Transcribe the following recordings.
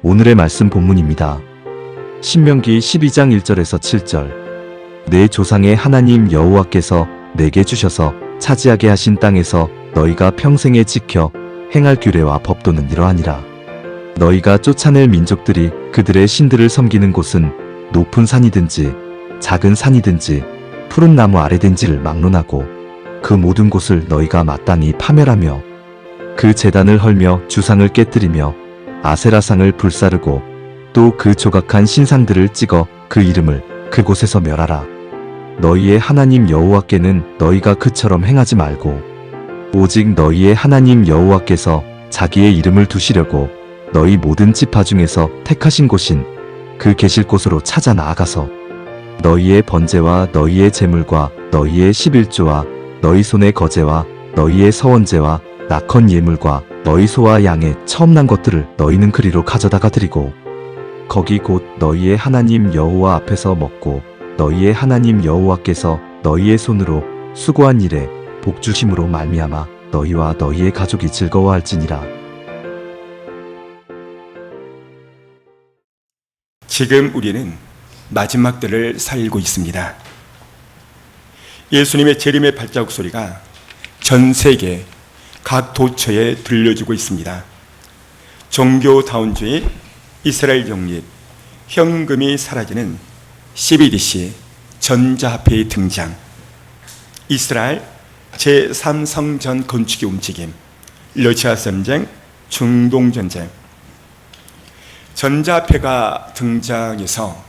오늘의 말씀 본문입니다. 신명기 12장 1절에서 7절. 내 조상의 하나님 여호와께서 내게 주셔서 차지하게 하신 땅에서 너희가 평생에 지켜 행할 규례와 법도는 이러하니라. 너희가 쫓아낼 민족들이 그들의 신들을 섬기는 곳은 높은 산이든지 작은 산이든지 푸른 나무 아래든지를 막론하고 그 모든 곳을 너희가 마땅히 파멸하며 그 제단을 헐며 주상을 깨뜨리며 아세라상을 불사르고 또 그 조각한 신상들을 찍어 그 이름을 그곳에서 멸하라. 너희의 하나님 여호와께는 너희가 그처럼 행하지 말고 오직 너희의 하나님 여호와께서 자기의 이름을 두시려고 너희 모든 지파 중에서 택하신 곳인 그 계실 곳으로 찾아 나아가서 너희의 번제와 너희의 제물과 너희의 11조와 너희 손의 거제와 너희의 서원제와 낙헌 예물과 너희 소와 양의 처음 난 것들을 너희는 그리로 가져다가 드리고 거기 곧 너희의 하나님 여호와 앞에서 먹고 너희의 하나님 여호와께서 너희의 손으로 수고한 일에 복 주심으로 말미암아 너희와 너희의 가족이 즐거워할지니라. 지금 우리는 마지막 때를 살고 있습니다. 예수님의 재림의 발자국 소리가 전 세계 각 도처에 들려주고 있습니다. 종교다운주의 이스라엘 영립, 현금이 사라지는 CBDC 전자화폐의 등장, 이스라엘 제3성전 건축의 움직임, 러시아 전쟁, 중동 전쟁. 전자화폐가 등장해서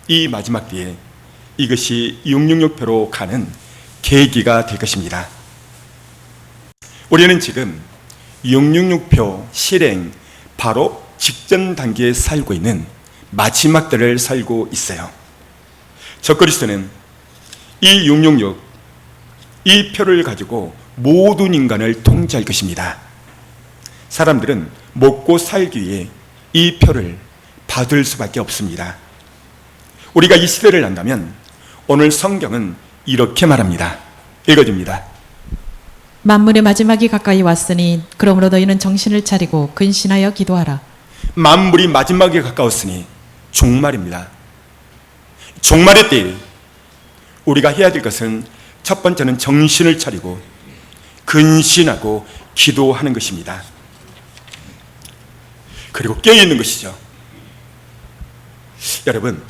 이 마지막 때에 이것이 666표로 가는 계기가 될 것입니다. 우리는 지금 666표 실행 바로 직전 단계에 살고 있는 마지막 때를 살고 있어요. 적그리스도는 이 666, 이 표를 가지고 모든 인간을 통제할 것입니다. 사람들은 먹고 살기 위해 이 표를 받을 수밖에 없습니다. 우리가 이 시대를 안다면 오늘 성경은 이렇게 말합니다. 읽어줍니다. 만물의 마지막이 가까이 왔으니 그러므로 너희는 정신을 차리고 근신하여 기도하라. 만물이 마지막에 가까웠으니 종말입니다. 종말의 때 우리가 해야 될 것은 첫 번째는 정신을 차리고 근신하고 기도하는 것입니다. 그리고 깨어있는 것이죠. 여러분,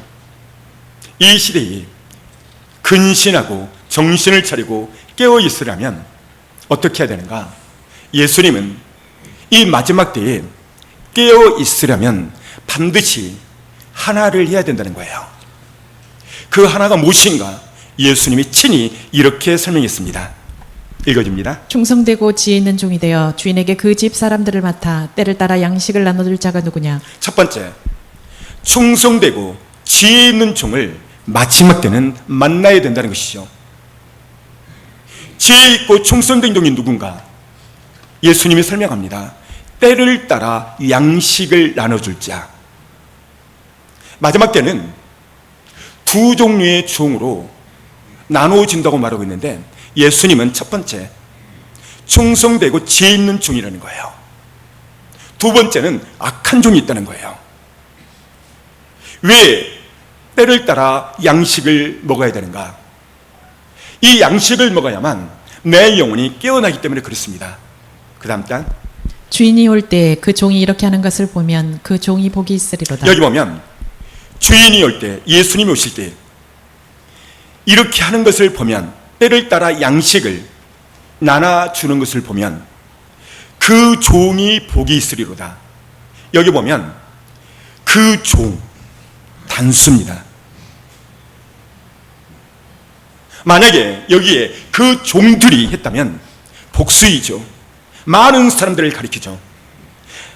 이 시대에 근신하고 정신을 차리고 깨어있으려면 어떻게 해야 되는가? 예수님은 이 마지막 때에 깨어있으려면 반드시 하나를 해야 된다는 거예요. 그 하나가 무엇인가? 예수님이 친히 이렇게 설명했습니다. 읽어줍니다. 충성되고 지혜 있는 종이 되어 주인에게 그 집 사람들을 맡아 때를 따라 양식을 나눠줄 자가 누구냐? 첫 번째, 충성되고 지혜 있는 종을 마지막 때는 만나야 된다는 것이죠. 지혜 있고 충성된 종이 누군가? 예수님이 설명합니다. 때를 따라 양식을 나눠줄 자. 마지막 때는 두 종류의 종으로 나누어진다고 말하고 있는데 예수님은 첫 번째, 충성되고 지혜 있는 종이라는 거예요. 두 번째는 악한 종이 있다는 거예요. 왜 때를 따라 양식을 먹어야 되는가? 이 양식을 먹어야만 내 영혼이 깨어나기 때문에 그렇습니다. 그 다음 단, 주인이 올 때 그 종이 이렇게 하는 것을 보면 그 종이 복이 있으리로다. 여기 보면 주인이 올 때, 예수님이 오실 때 이렇게 하는 것을 보면, 때를 따라 양식을 나눠주는 것을 보면 그 종이 복이 있으리로다. 여기 보면 그 종 단수입니다. 만약에 여기에 그 종들이 했다면 복수이죠. 많은 사람들을 가리키죠.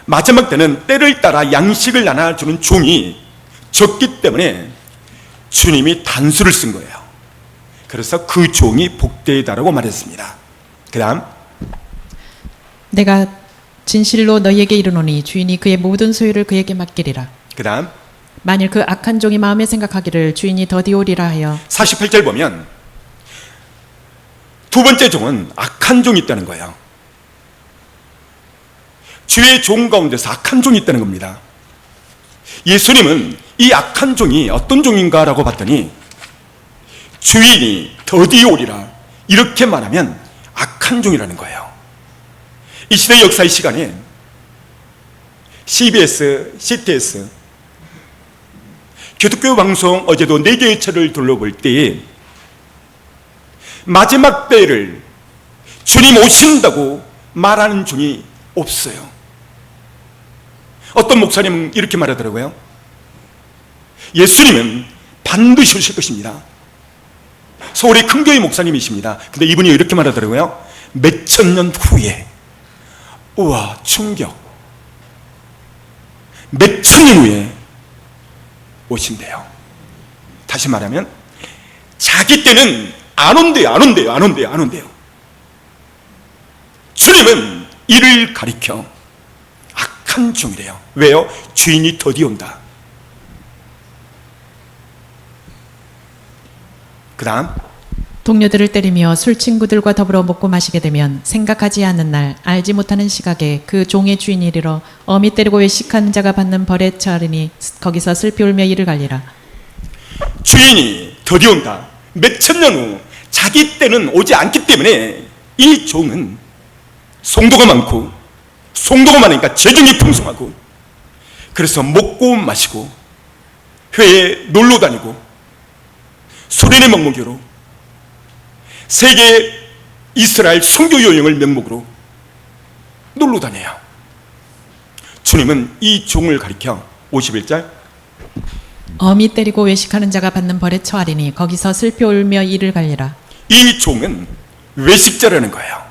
마지막 때는 때를 따라 양식을 나눠주는 종이 적기 때문에 주님이 단수를 쓴 거예요. 그래서 그 종이 복되다라고 말했습니다. 그 다음, 내가 진실로 너희에게 이르노니 주인이 그의 모든 소유를 그에게 맡기리라. 그 다음 만일 그 악한 종이 마음에 생각하기를 주인이 더디 오리라 하여 48절 보면 두 번째 종은 악한 종이 있다는 거예요. 주의 종 가운데서 악한 종이 있다는 겁니다. 예수님은 이 악한 종이 어떤 종인가라고 봤더니 주인이 더디 오리라 이렇게 말하면 악한 종이라는 거예요. 이 시대 역사의 시간에 CBS, CTS 기독교 방송 어제도 4개의 철을 둘러볼 때에 마지막 때를 주님 오신다고 말하는 종이 없어요. 어떤 목사님은 이렇게 말하더라고요. 예수님은 반드시 오실 것입니다. 서울의 큰 교회 목사님이십니다. 근데 이분이 이렇게 말하더라고요. 몇천 년 후에. 우와, 충격. 몇천 년 후에 오신대요. 다시 말하면 자기 때는 안 온대요. 주님은 이를 가리켜 악한 종이래요. 왜요? 주인이 더디 온다. 그 다음 동료들을 때리며 술 친구들과 더불어 먹고 마시게 되면 생각하지 않는 날 알지 못하는 시각에 그 종의 주인이 이르러 어미 때리고 외식한 자가 받는 벌에 처하리니 거기서 슬피 울며 이를 갈리라. 주인이 더디 온다. 몇천 년 후 자기 때는 오지 않기 때문에 이 종은 성도가 많으니까 재정이 풍성하고 그래서 먹고 마시고 회에 놀러 다니고 소련의 명목으로 세계 이스라엘 선교 여행을 명목으로 놀러 다녀요. 주님은 이 종을 가리켜 51절 어미 때리고 외식하는 자가 받는 벌에 처하리니 거기서 슬피 울며 이를 갈리라. 이 종은 외식자라는 거예요.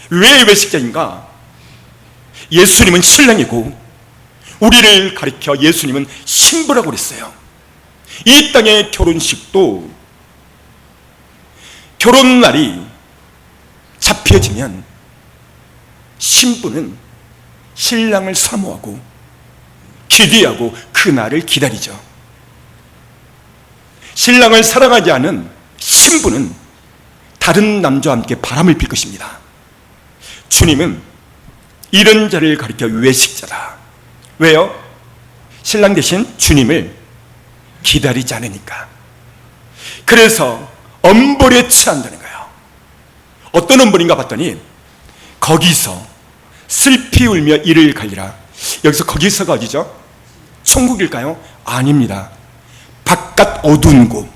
왜 외식자인가? 예수님은 신랑이고 우리를 가리켜 예수님은 신부라고 그랬어요. 이 땅의 결혼식도 결혼날이 잡혀지면 신부는 신랑을 사모하고 기대하고 그 날을 기다리죠. 신랑을 사랑하지 않은 신부는 다른 남자와 함께 바람을 필 것입니다. 주님은 이런 자를 가리켜 외식자다. 왜요? 신랑 대신 주님을 기다리지 않으니까. 그래서 엄벌에 처한다는 거예요. 어떤 엄벌인가 봤더니 거기서 슬피 울며 이를 갈리라. 여기서 거기서가 어디죠? 천국일까요? 아닙니다. 바깥 어두운 곳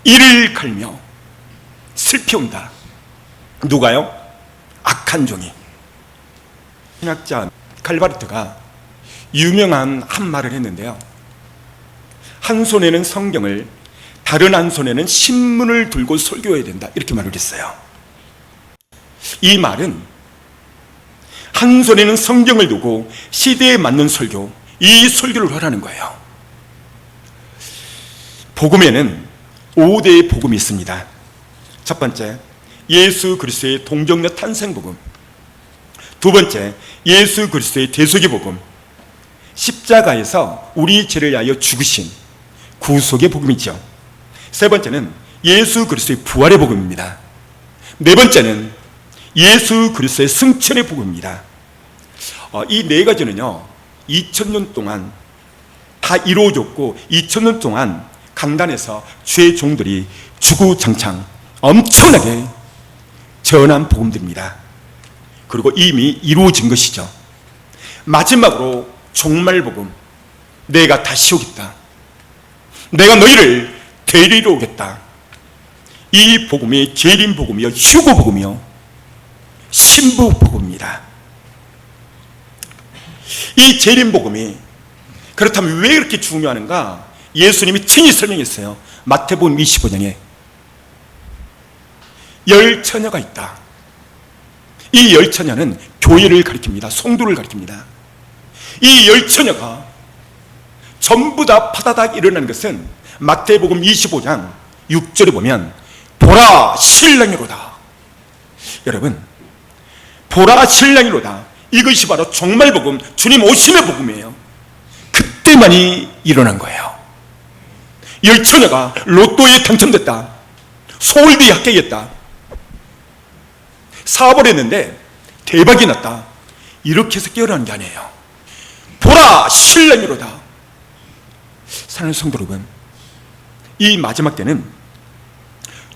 이를 갈며 슬피 온다. 누가요? 악한 종이. 신학자 칼바르트가 유명한 한 말을 했는데요. 한 손에는 성경을 다른 한 손에는 신문을 들고 설교해야 된다 이렇게 말을 했어요. 이 말은 한 손에는 성경을 두고 시대에 맞는 설교, 이 설교를 하라는 거예요. 복음에는 5대의 복음이 있습니다. 첫 번째, 예수 그리스도의 동정녀 탄생 복음. 두 번째, 예수 그리스도의 대속의 복음. 십자가에서 우리 죄를 위하여 죽으신 구속의 복음이죠. 세 번째는 예수 그리스도의 부활의 복음입니다. 네 번째는 예수 그리스도의 승천의 복음입니다. 이 네 가지는요 2000년 동안 다 이루어졌고 2000년 동안 강단에서 주의 종들이 주구장창 엄청나게 전한 복음들입니다. 그리고 이미 이루어진 것이죠. 마지막으로 종말 복음, 내가 다시 오겠다, 내가 너희를 데리러 오겠다. 이 복음이 재림 복음이요, 휴거 복음이요, 신부 복음입니다. 이 재림 복음이 그렇다면 왜 이렇게 중요한가? 예수님이 친히 설명했어요. 마태복음 25장에 열 처녀가 있다. 이 열 처녀는 교회를 가리킵니다. 성도를 가리킵니다. 이 열 처녀가 전부 다 파다닥 일어나는 것은 마태복음 25장 6절에 보면 보라 신랑이로다. 여러분, 보라 신랑이로다. 이것이 바로 종말복음, 주님 오심의 복음이에요. 그때만이 일어난 거예요. 열 처녀가 로또에 당첨됐다, 서울대에 합격했다, 사업을 했는데 대박이 났다, 이렇게 해서 깨어나는 게 아니에요. 보라 신랑이로다. 사랑하는 성도 여러분, 이 마지막 때는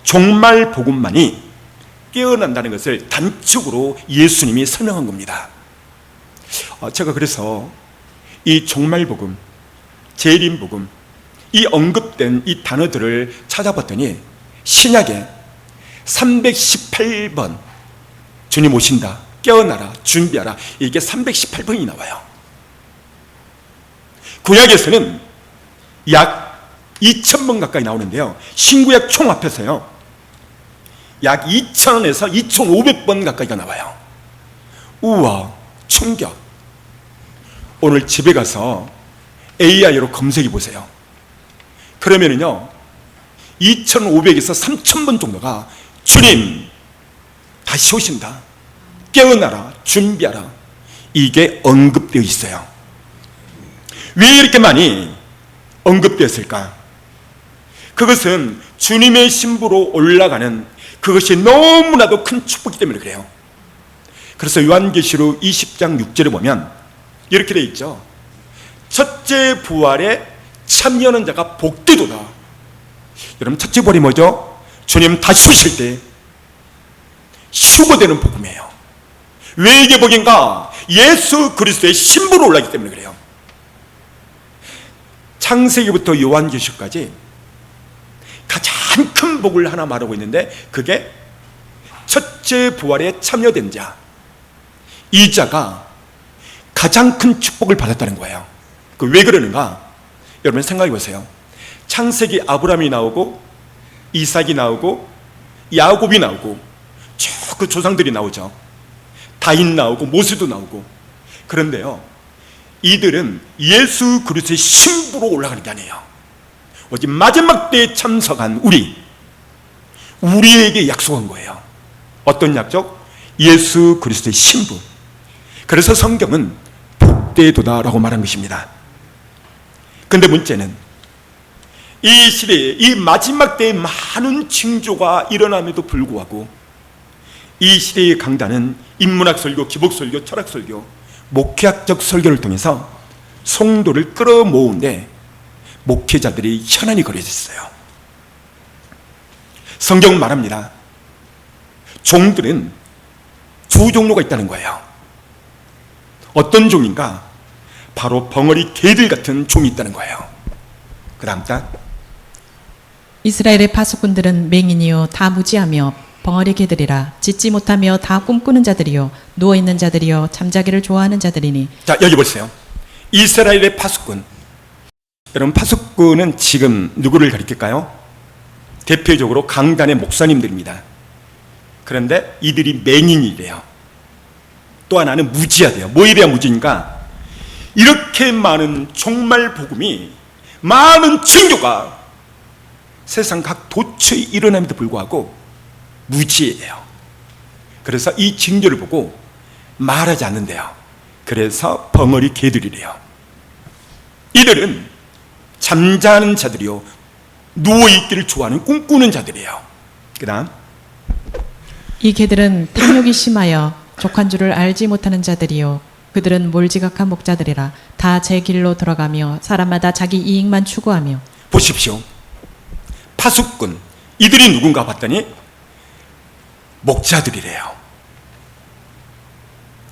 종말 복음만이 깨어난다는 것을 단축으로 예수님이 설명한 겁니다. 제가 그래서 이 종말 복음, 재림 복음, 이 언급된 이 단어들을 찾아봤더니 신약에 318번 주님 오신다, 깨어나라, 준비하라, 이게 318번이 나와요. 구약에서는 약 2000번 가까이 나오는데요, 신구약 총 합해서요 약 2000에서 2500번 가까이가 나와요. 우와, 충격. 오늘 집에 가서 AI로 검색해 보세요. 그러면은요 2500에서 3000번 정도가 주님 다시 오신다, 깨어나라, 준비하라, 이게 언급되어 있어요. 왜 이렇게 많이 언급되었을까? 그것은 주님의 신부로 올라가는 그것이 너무나도 큰 축복이기 때문에 그래요. 그래서 요한계시록 20장 6절에 보면 이렇게 되어 있죠. 첫째 부활에 참여하는 자가 복되도다. 여러분, 첫째 부활이 뭐죠? 주님 다시 오실 때 휴거되는 복음이에요. 왜 이게 복인가? 예수 그리스도의 신부로 올라가기 때문에 그래요. 창세기부터 요한계시록까지 가장 큰 복을 하나 말하고 있는데, 그게 첫째 부활에 참여된 자, 이 자가 가장 큰 축복을 받았다는 거예요. 왜 그러는가? 여러분 생각해 보세요. 창세기 아브라함이 나오고 이삭이 나오고 야곱이 나오고 쭉 그 조상들이 나오죠. 다윗 나오고 모세도 나오고. 그런데요, 이들은 예수 그리스도의 신부로 올라가는 게 아니에요. 오직 마지막 때에 참석한 우리에게 약속한 거예요. 어떤 약속? 예수 그리스도의 신부. 그래서 성경은 복되도다라고 말한 것입니다. 근데 문제는 이 시대에 이 마지막 때에 많은 징조가 일어남에도 불구하고 이 시대의 강단은 인문학 설교, 기복 설교, 철학 설교, 목회학적 설교를 통해서 성도를 끌어모으는데 목회자들이 현안이 걸려져 있어요. 성경은 말합니다. 종들은 두 종류가 있다는 거예요. 어떤 종인가? 바로 벙어리 개들 같은 종이 있다는 거예요. 그 다음 단, 이스라엘의 파수꾼들은 맹인이요 다 무지하며 벙어리 개들이라. 짖지 못하며 다 꿈꾸는 자들이요 누워있는 자들이요 잠자기를 좋아하는 자들이니. 자, 여기 보세요. 이스라엘의 파수꾼. 여러분, 파수꾼은 지금 누구를 가리킬까요? 대표적으로 강단의 목사님들입니다. 그런데 이들이 맹인이래요. 또 하나는 무지하대요. 뭐에 대한 무지인가? 이렇게 많은 종말 복음이, 많은 징조가 세상 각 도처에 일어남에도 불구하고 무지해요. 그래서 이 징조를 보고 말하지 않는데요. 그래서 벙어리 개들이래요. 이들은 잠자는 자들이요 누워있기를 좋아하는 꿈꾸는 자들이에요. 그 다음, 이 개들은 탐욕이 심하여 족한 줄을 알지 못하는 자들이요 그들은 몰지각한 목자들이라. 다 제 길로 들어가며 사람마다 자기 이익만 추구하며. 보십시오. 파수꾼, 이들이 누군가 봤더니 목자들이래요.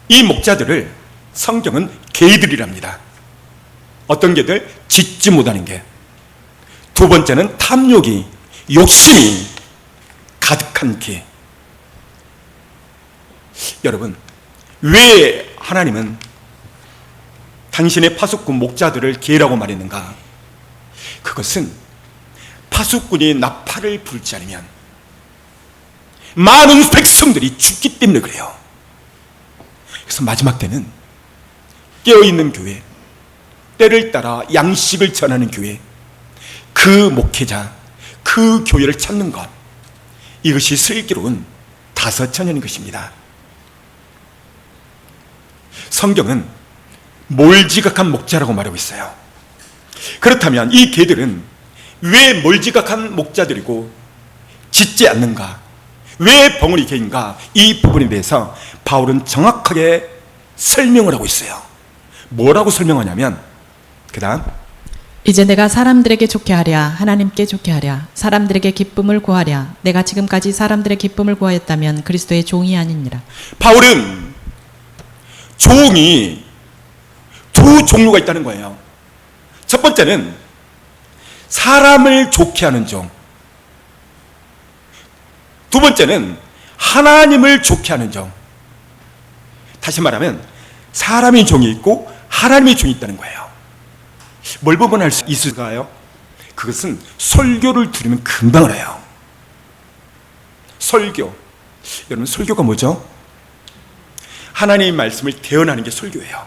이 목자들을 성경은 개들이랍니다. 어떤 개들? 짖지 못하는 개. 두 번째는 탐욕이, 욕심이 가득한 개. 여러분, 왜 하나님은 당신의 파수꾼 목자들을 개라고 말했는가? 그것은 파수꾼이 나팔을 불지 않으면 많은 백성들이 죽기 때문에 그래요. 그래서 마지막 때는 깨어있는 교회, 때를 따라 양식을 전하는 교회, 그 목회자, 그 교회를 찾는 것, 이것이 슬기로운 다섯천년인 것입니다. 성경은 몰지각한 목자라고 말하고 있어요. 그렇다면 이 개들은 왜 몰지각한 목자들이고 짖지 않는가? 왜 벙어리 개인가? 이 부분에 대해서 바울은 정확하게 설명을 하고 있어요. 뭐라고 설명하냐면, 그 다음 이제 내가 사람들에게 좋게 하랴 하나님께 좋게 하랴 사람들에게 기쁨을 구하랴 내가 지금까지 사람들의 기쁨을 구하였다면 그리스도의 종이 아니니라. 바울은 종이 두 종류가 있다는 거예요. 첫 번째는 사람을 좋게 하는 종, 두 번째는 하나님을 좋게 하는 종. 다시 말하면 사람의 종이 있고 하나님의 종이 있다는 거예요. 뭘 보면 알 수 있을까요? 그것은 설교를 들으면 금방 알아요. 설교. 여러분, 설교가 뭐죠? 하나님의 말씀을 대언하는 게 설교예요.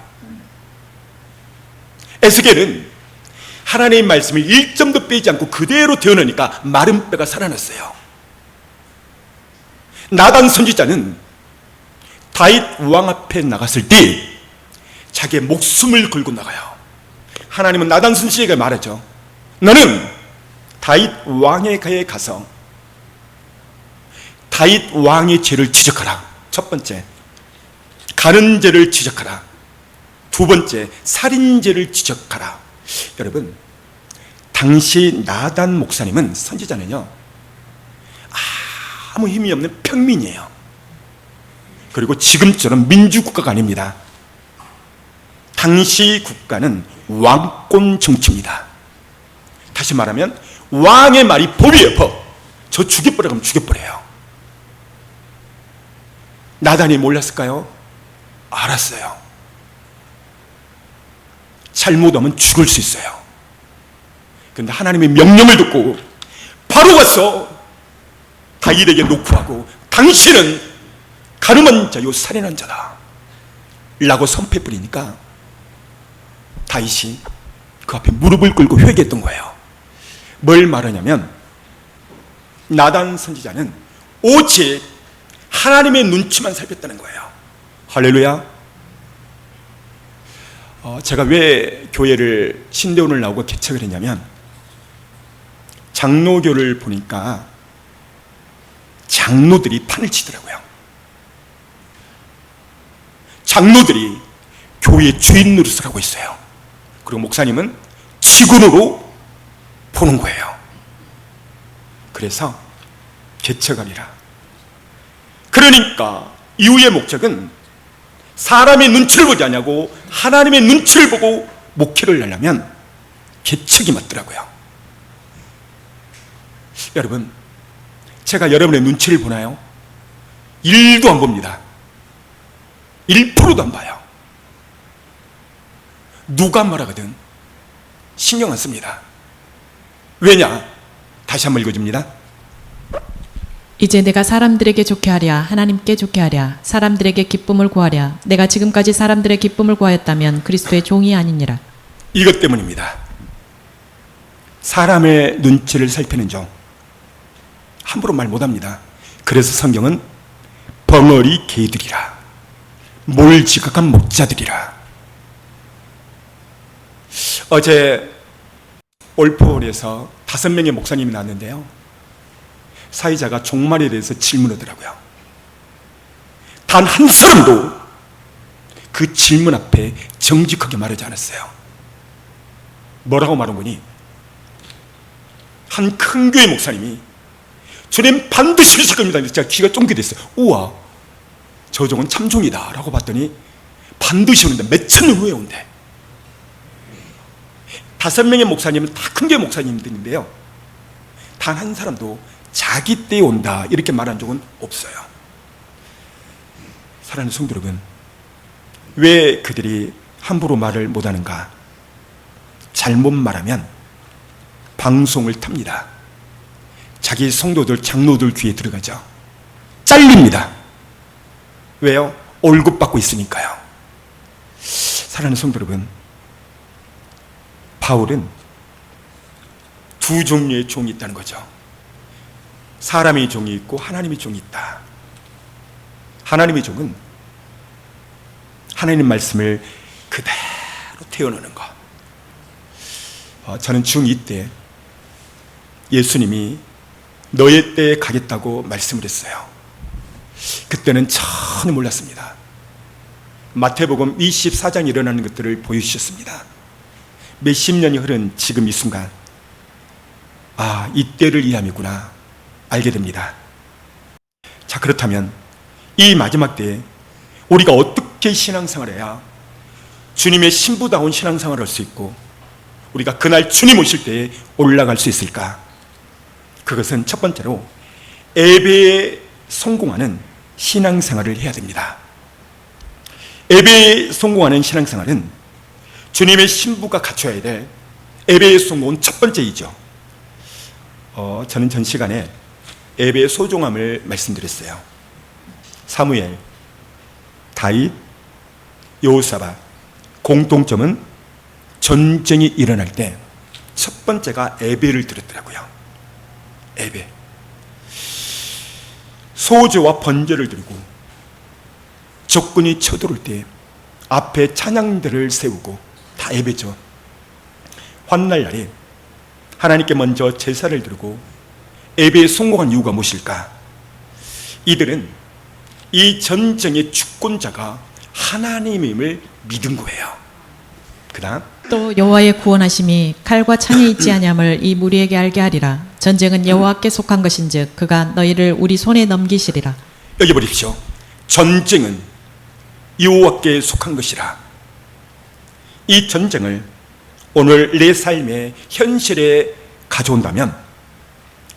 에스겔은 하나님의 말씀을 1점도 빼지 않고 그대로 대언하니까 마른 뼈가 살아났어요. 나단 선지자는 다윗 왕 앞에 나갔을 때 자기의 목숨을 걸고 나가요. 하나님은 나단 선지자에게 말하죠. 너는 다윗 왕에게 가서 다윗 왕의 죄를 지적하라. 첫 번째, 가는 죄를 지적하라. 두 번째, 살인죄를 지적하라. 여러분, 당시 나단 목사님은, 선지자는요, 아무 힘이 없는 평민이에요. 그리고 지금처럼 민주국가가 아닙니다. 당시 국가는 왕권 정치입니다. 다시 말하면 왕의 말이 법이에요. 법. 저 죽여버려 그러면 죽여버려요. 나단이 몰랐을까요? 알았어요. 잘못하면 죽을 수 있어요. 그런데 하나님의 명령을 듣고 바로 가서 다윗에게 노크하고 당신은 가늠한 자요 살인한 자다 라고 선패 뿌리니까 다윗이 그 앞에 무릎을 꿇고 회개했던 거예요. 뭘 말하냐면 나단 선지자는 오직 하나님의 눈치만 살폈다는 거예요. 할렐루야. 제가 왜 교회를 신대원을 나오고 개척을 했냐면 장로교를 보니까 장로들이 판을 치더라고요. 장로들이 교회의 주인 노릇을 하고 있어요. 그리고 목사님은 직원으로 보는 거예요. 그래서 개척하리라. 그러니까 이후의 목적은 사람의 눈치를 보지 않냐고 하나님의 눈치를 보고 목회를 하려면 개척이 맞더라고요. 여러분, 제가 여러분의 눈치를 보나요? 1도 안 봅니다. 1%도 안 봐요. 누가 말하거든 신경 안 씁니다. 왜냐? 다시 한번 읽어줍니다. 이제 내가 사람들에게 좋게 하랴 하나님께 좋게 하랴 사람들에게 기쁨을 구하랴 내가 지금까지 사람들의 기쁨을 구하였다면 그리스도의 종이 아니니라. 이것 때문입니다. 사람의 눈치를 살피는 종 함부로 말 못합니다. 그래서 성경은 벙어리 개들이라 뭘 지각한 목자들이라. 어제 올포홀에서 5명의 목사님이 나왔는데요, 사회자가 종말에 대해서 질문하더라고요. 단 한 사람도 그 질문 앞에 정직하게 말하지 않았어요. 뭐라고 말한 거니? 한 큰 교회 목사님이 주님 반드시 오실 겁니다. 제가 귀가 쫑긋 됐어요. 우와, 저 종은 참종이다 라고 봤더니 반드시 오는데 몇천 년 후에 온대. 5명의 목사님은 다 큰 교회 목사님들인데요, 단 한 사람도 자기 때에 온다 이렇게 말한 적은 없어요. 사랑하는 성도 여러분, 왜 그들이 함부로 말을 못하는가? 잘못 말하면 방송을 탑니다. 자기 성도들, 장로들 귀에 들어가죠. 잘립니다. 왜요? 월급 받고 있으니까요. 사랑하는 성도 여러분, 바울은 두 종류의 종이 있다는 거죠. 사람의 종이 있고 하나님의 종이 있다. 하나님의 종은 하나님 말씀을 그대로 태워놓는 것. 저는 중2 때 예수님이 너의 때에 가겠다고 말씀을 했어요. 그때는 전혀 몰랐습니다. 마태복음 24장에 일어나는 것들을 보여주셨습니다. 몇십 년이 흐른 지금 이 순간, 아, 이때를 이해함이구나 알게 됩니다. 자, 그렇다면 이 마지막 때에 우리가 어떻게 신앙생활을 해야 주님의 신부다운 신앙생활을 할 수 있고 우리가 그날 주님 오실 때에 올라갈 수 있을까? 그것은 첫 번째로 예배에 성공하는 신앙생활을 해야 됩니다. 예배에 성공하는 신앙생활은 주님의 신부가 갖춰야 될 예배에 성공은 첫 번째이죠. 저는 전 시간에 예배의 소중함을 말씀드렸어요. 사무엘, 다윗, 여호사밧 공통점은 전쟁이 일어날 때 첫 번째가 예배를 드렸더라고요. 예배. 소제와 번제를 드리고 적군이 쳐들어올 때 앞에 찬양들을 세우고 다 예배죠. 환난날에 하나님께 먼저 제사를 드리고 예배에 성공한 이유가 무엇일까? 이들은 이 전쟁의 주권자가 하나님임을 믿은 거예요. 그 다음 또 여호와의 구원하심이 칼과 창에 있지 아니함을 이 무리에게 알게 하리라. 전쟁은 여호와께 속한 것인즉 그가 너희를 우리 손에 넘기시리라. 여기 보십시오. 전쟁은 여호와께 속한 것이라. 이 전쟁을 오늘 내 삶의 현실에 가져온다면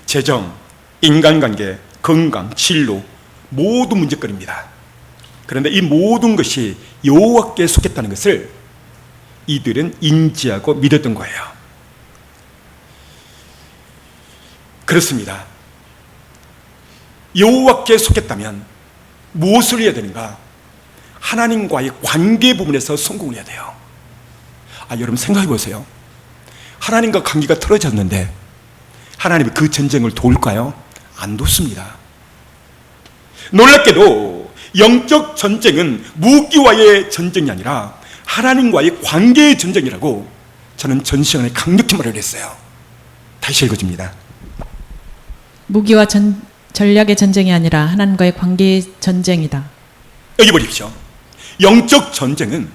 재정, 인간관계, 건강, 진로 모두 문제거리입니다. 그런데 이 모든 것이 여호와께 속했다는 것을 이들은 인지하고 믿었던 거예요. 그렇습니다. 여호와께 속했다면 무엇을 해야 되는가? 하나님과의 관계 부분에서 성공을 해야 돼요. 여러분 생각해 보세요. 하나님과 관계가 틀어졌는데 하나님이 그 전쟁을 도울까요? 안 돕습니다. 놀랍게도 영적 전쟁은 무기와의 전쟁이 아니라 하나님과의 관계의 전쟁이라고 저는 전 시간에 강력히 말을 했어요. 다시 읽어줍니다. 무기와 전략의 전쟁이 아니라 하나님과의 관계의 전쟁이다. 여기 보십시오. 영적 전쟁은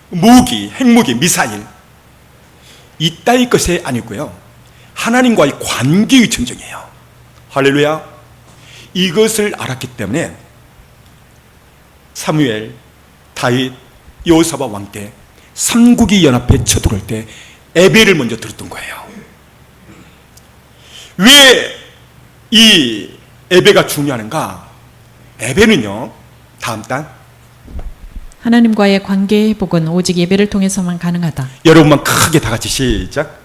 무기, 핵무기, 미사일 이따위 것이 아니고요. 하나님과의 관계의 전쟁이에요. 할렐루야. 이것을 알았기 때문에 사무엘, 다윗, 여호사밧 왕 때 삼국이 연합해 쳐들어올 때 예배를 먼저 드렸던 거예요. 왜 이 예배가 중요한가? 예배는요, 다음 단 하나님과의 관계 회복은 오직 예배를 통해서만 가능하다. 여러분만 크게 다 같이 시작.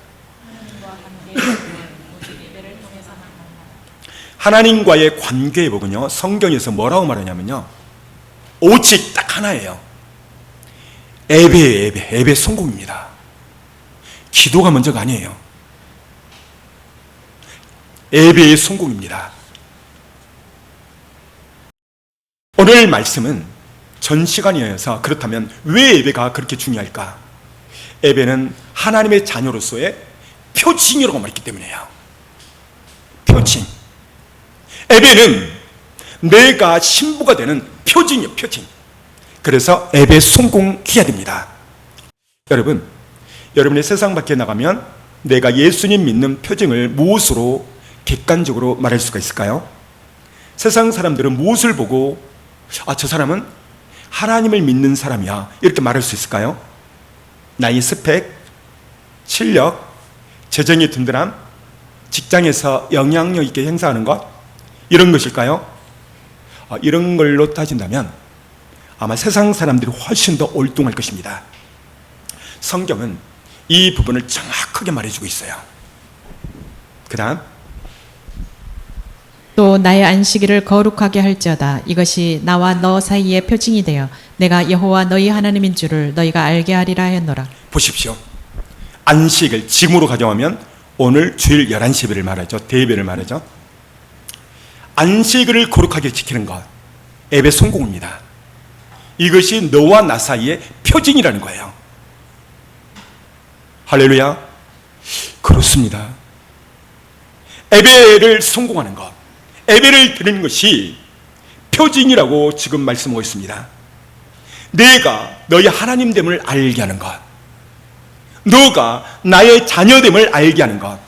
하나님과의 관계 회복은요, 성경에서 뭐라고 말하냐면요, 오직 딱 하나예요. 예배예요. 예배 성공입니다. 기도가 먼저가 아니에요. 예배의 성공입니다. 오늘 말씀은 전 시간이어서 그렇다면 왜 예배가 그렇게 중요할까? 예배는 하나님의 자녀로서의 표징이라고 말했기 때문이에요. 표징. 예배는 내가 신부가 되는 표징이에요. 표징. 그래서 예배 성공해야 됩니다. 여러분, 여러분이 세상 밖에 나가면 내가 예수님 믿는 표징을 무엇으로 객관적으로 말할 수가 있을까요? 세상 사람들은 무엇을 보고 저 사람은 하나님을 믿는 사람이야 이렇게 말할 수 있을까요? 나이, 스펙, 실력, 재정이 든든함, 직장에서 영향력 있게 행사하는 것, 이런 것일까요? 이런 걸로 따진다면 아마 세상 사람들이 훨씬 더 올동할 것입니다. 성경은 이 부분을 정확하게 말해주고 있어요. 그 다음 또 나의 안식일을 거룩하게 할지어다. 이것이 나와 너 사이의 표징이 되어 내가 여호와 너희 하나님인 줄을 너희가 알게 하리라 하였노라. 보십시오. 안식을 지금으로 가져오면 오늘 주일 11시 예배를 말하죠. 대예배를 말하죠. 안식일을 거룩하게 지키는 것, 예배 성공입니다. 이것이 너와 나 사이의 표징이라는 거예요. 할렐루야. 그렇습니다. 예배를 성공하는 것, 예배를 드리는 것이 표징이라고 지금 말씀하고 있습니다. 내가 너희 하나님됨을 알게 하는 것, 너가 나의 자녀됨을 알게 하는 것,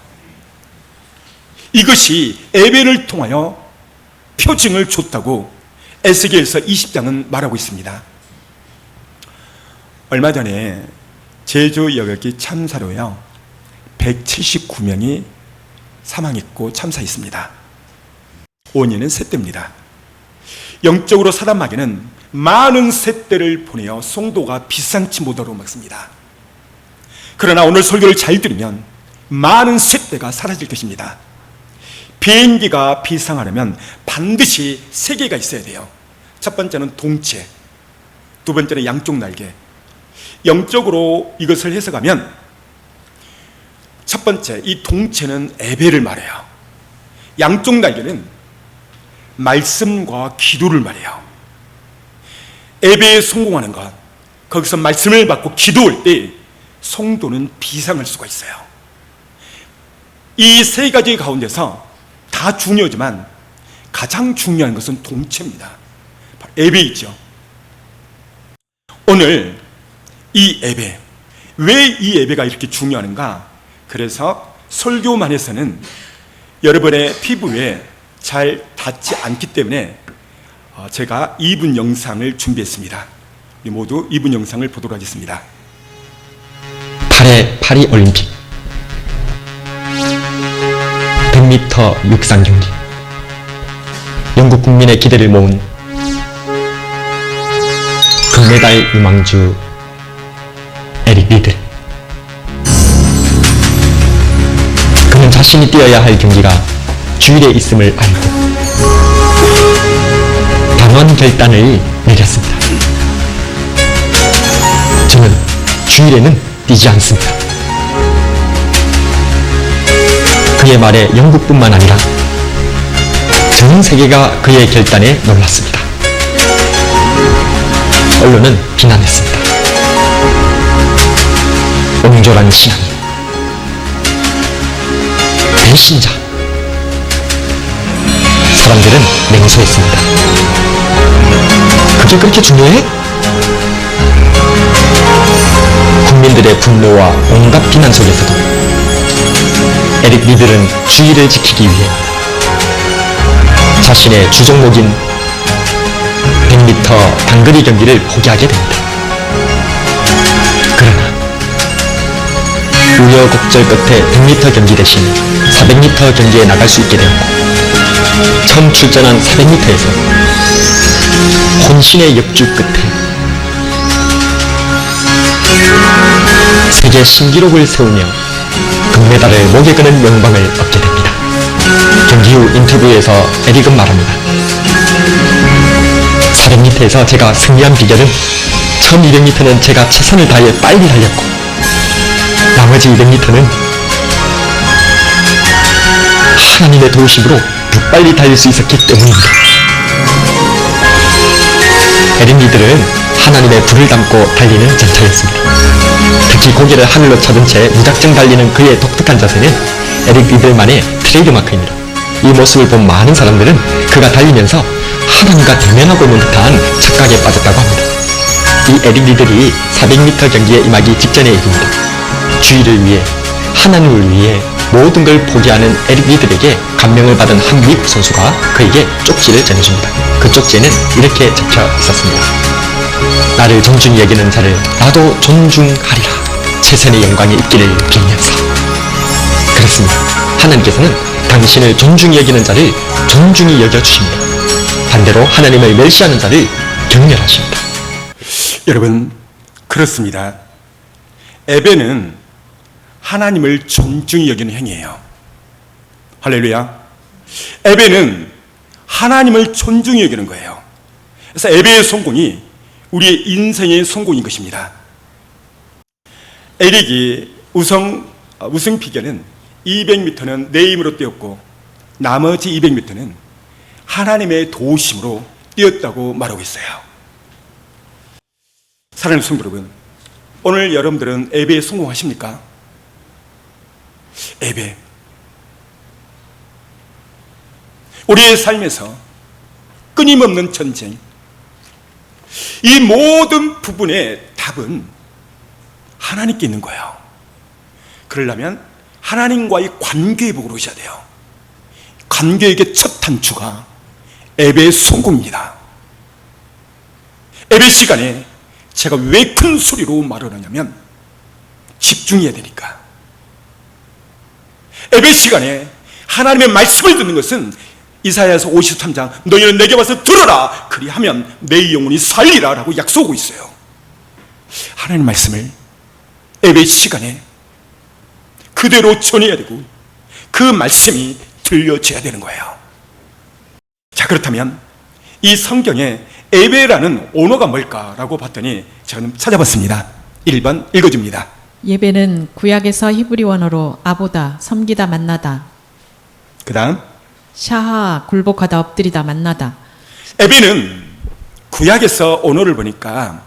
이것이 예배를 통하여 표징을 줬다고 에스겔서 20장은 말하고 있습니다. 얼마 전에 제주 여객기 참사로요 179명이 사망했고 참사했습니다. 원인은 셋대입니다. 영적으로 사단 마귀는 많은 셋대를 보내어 성도가 비상치 못하도록 막습니다. 그러나 오늘 설교를 잘 들으면 많은 셋대가 사라질 것입니다. 비행기가 비상하려면 반드시 세 개가 있어야 돼요. 첫 번째는 동체, 두 번째는 양쪽 날개. 영적으로 이것을 해석하면 첫 번째, 이 동체는 예배를 말해요. 양쪽 날개는 말씀과 기도를 말해요. 예배에 성공하는 것, 거기서 말씀을 받고 기도할 때 성도는 비상할 수가 있어요. 이 세 가지 가운데서 다 중요하지만 가장 중요한 것은 동체입니다. 예배이죠. 오늘 이 예배, 왜 이 예배가 이렇게 중요한가? 그래서 설교만 해서는 여러분의 피부에 잘 닿지 않기 때문에 제가 2분 영상을 준비했습니다. 모두 2분 영상을 보도록 하겠습니다. 8회 파리 올림픽 100m 육상 경기. 영국 국민의 기대를 모은 금메달 유망주 에릭 리드. 그는 자신이 뛰어야 할 경기가 주일에 있음을 알고 단원 결단을 내렸습니다. 저는 주일에는 뛰지 않습니다. 그의 말에 영국뿐만 아니라 전 세계가 그의 결단에 놀랐습니다. 언론은 비난했습니다. 옹졸한 신앙인, 배신자. 사람들은 냉소했습니다. 그게 그렇게 중요해? 국민들의 분노와 온갖 비난 속에서도 에릭 리들은 주의를 지키기 위해 자신의 주종목인 100m 단거리 경기를 포기하게 됩니다. 그러나 우여곡절 끝에 100m 경기 대신 400m 경기에 나갈 수 있게 되었고, 처음 출전한 400m에서 혼신의 역주 끝에 세계 신기록을 세우며 금메달을 목에 거는 영광을 얻게 됩니다. 경기 후 인터뷰에서 에릭은 말합니다. 400m에서 제가 승리한 비결은 처음 200m는 제가 최선을 다해 빨리 달렸고, 나머지 200m는 하나님의 도우심으로 더 빨리 달릴 수 있었기 때문입니다. 에릭 리들은 하나님의 불을 담고 달리는 전차였습니다. 특히 고개를 하늘로 쳐든 채 무작정 달리는 그의 독특한 자세는 에릭 리들만의 트레이드마크입니다. 이 모습을 본 많은 사람들은 그가 달리면서 하나님과 대면하고 있는 듯한 착각에 빠졌다고 합니다. 이 에릭 리들이 400m 경기에 임하기 직전의 얘기입니다. 주의를 위해, 하나님을 위해 모든 걸 포기하는 에릭 리들에게 감명을 받은 한 미국 선수가 그에게 쪽지를 전해줍니다. 그 쪽지에는 이렇게 적혀 있었습니다. 나를 존중히 여기는 자를 나도 존중하리라. 최선의 영광이 있기를 빌면서. 그렇습니다. 하나님께서는 당신을 존중히 여기는 자를 존중히 여겨주십니다. 반대로 하나님을 멸시하는 자를 경멸하십니다. 여러분, 그렇습니다. 예배는 하나님을 존중히 여기는 행위예요. 할렐루야. 예배는 하나님을 존중히 여기는 거예요. 그래서 예배의 성공이 우리의 인생의 성공인 것입니다. 에릭이 우승 비결은 200m는 내 힘으로 뛰었고 나머지 200m는 하나님의 도우심으로 뛰었다고 말하고 있어요. 사랑하는 성도 여러분, 오늘 여러분들은 예배에 성공하십니까? 예배. 우리의 삶에서 끊임없는 전쟁, 이 모든 부분의 답은 하나님께 있는 거예요. 그러려면 하나님과의 관계 회복으로 오셔야 돼요. 관계에게 첫 단추가 예배의 성공입니다. 예배 시간에 제가 왜 큰 소리로 말을 하냐면 집중해야 되니까. 예배 시간에 하나님의 말씀을 듣는 것은 이사야서 53장 너희는 내게 와서 들어라 그리하면 내 영혼이 살리라 라고 약속하고 있어요. 하나님 말씀을 예배 시간에 그대로 전해야 되고 그 말씀이 들려져야 되는 거예요. 자, 그렇다면 이 성경에 예배라는 언어가 뭘까라고 봤더니 제가 좀 찾아봤습니다. 1번 읽어줍니다. 예배는 구약에서 히브리 원어로 아보다, 섬기다, 만나다, 그 다음 샤하, 굴복하다, 엎드리다, 만나다. 예배는 구약에서 언어를 보니까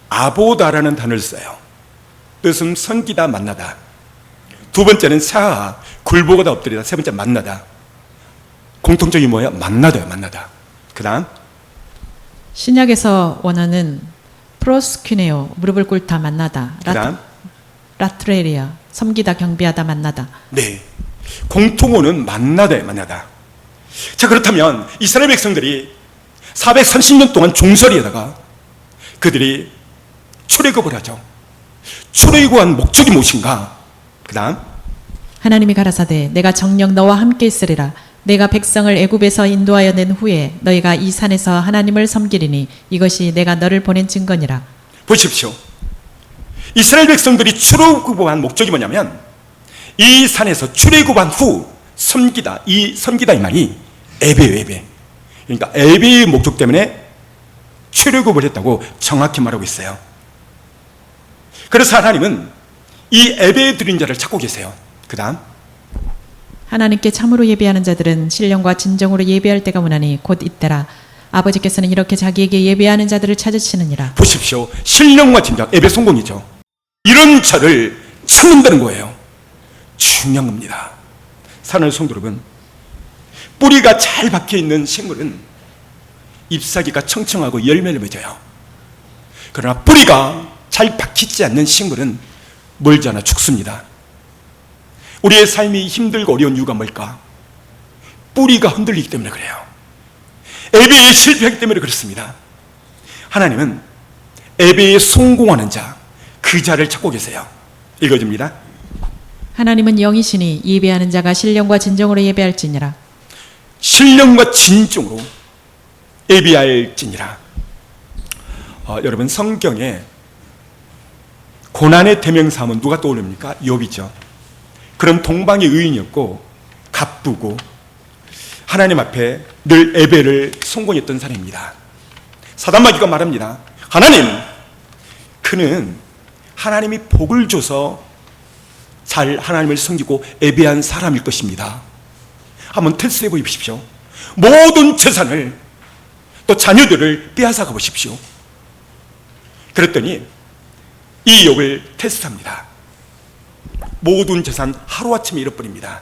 아보다라는 단어를 써요. 뜻은 섬기다, 만나다. 두 번째는 샤하, 굴복하다, 엎드리다. 세 번째 만나다. 공통점이 뭐예요? 만나다요, 만나다. 그 다음 신약에서 원어는 프로스퀴네오, 무릎을 꿇다, 만나다. 그 다음 라트레리아, 섬기다, 경배하다, 만나다. 네, 공통어는 만나다요, 만나다. 자, 그렇다면 이스라엘 백성들이 430년 동안 종살이에다가 그들이 출애굽을 하죠. 출애굽한 목적이 무엇인가? 그 다음 하나님이 가라사대 내가 정녕 너와 함께 있으리라. 내가 백성을 애굽에서 인도하여 낸 후에 너희가 이 산에서 하나님을 섬기리니 이것이 내가 너를 보낸 증거니라. 보십시오. 이스라엘 백성들이 출애굽한 목적이 뭐냐면 이 산에서 출애굽한 후 섬기다, 이 섬기다 이 말이 예배예요, 예배. 그러니까 예배의 목적 때문에 출애굽을 했다고 정확히 말하고 있어요. 그래서 하나님은 이 예배 드린 자를 찾고 계세요. 그 다음 하나님께 참으로 예배하는 자들은 신령과 진정으로 예배할 때가 오나니 곧 이때라. 아버지께서는 이렇게 자기에게 예배하는 자들을 찾으시느니라. 보십시오. 신령과 진정, 예배 성공이죠. 이런 자를 찾는다는 거예요. 중요한 겁니다. 사랑하는 성도 여러분, 뿌리가 잘 박혀있는 식물은 잎사귀가 청청하고 열매를 맺어요. 그러나 뿌리가 잘 박히지 않는 식물은 멀지 않아 죽습니다. 우리의 삶이 힘들고 어려운 이유가 뭘까? 뿌리가 흔들리기 때문에 그래요. 예배에 실패하기 때문에 그렇습니다. 하나님은 예배에 성공하는 자, 그 자를 찾고 계세요. 읽어줍니다. 하나님은 영이시니 예배하는 자가 신령과 진정으로 예배할지니라. 신령과 진정으로 예배할지니라. 여러분, 성경에 고난의 대명사함은 누가 떠오릅니까? 욥이죠. 그런 동방의 의인이었고 가쁘고 하나님 앞에 늘 예배를 성공했던 사람입니다. 사단마귀가 말합니다. 하나님, 그는 하나님이 복을 줘서 잘 하나님을 섬기고 예배한 사람일 것입니다. 한번 테스트해 보십시오. 모든 재산을 또 자녀들을 빼앗아가 보십시오. 그랬더니 이 욥을 테스트합니다. 모든 재산 하루아침에 잃어버립니다.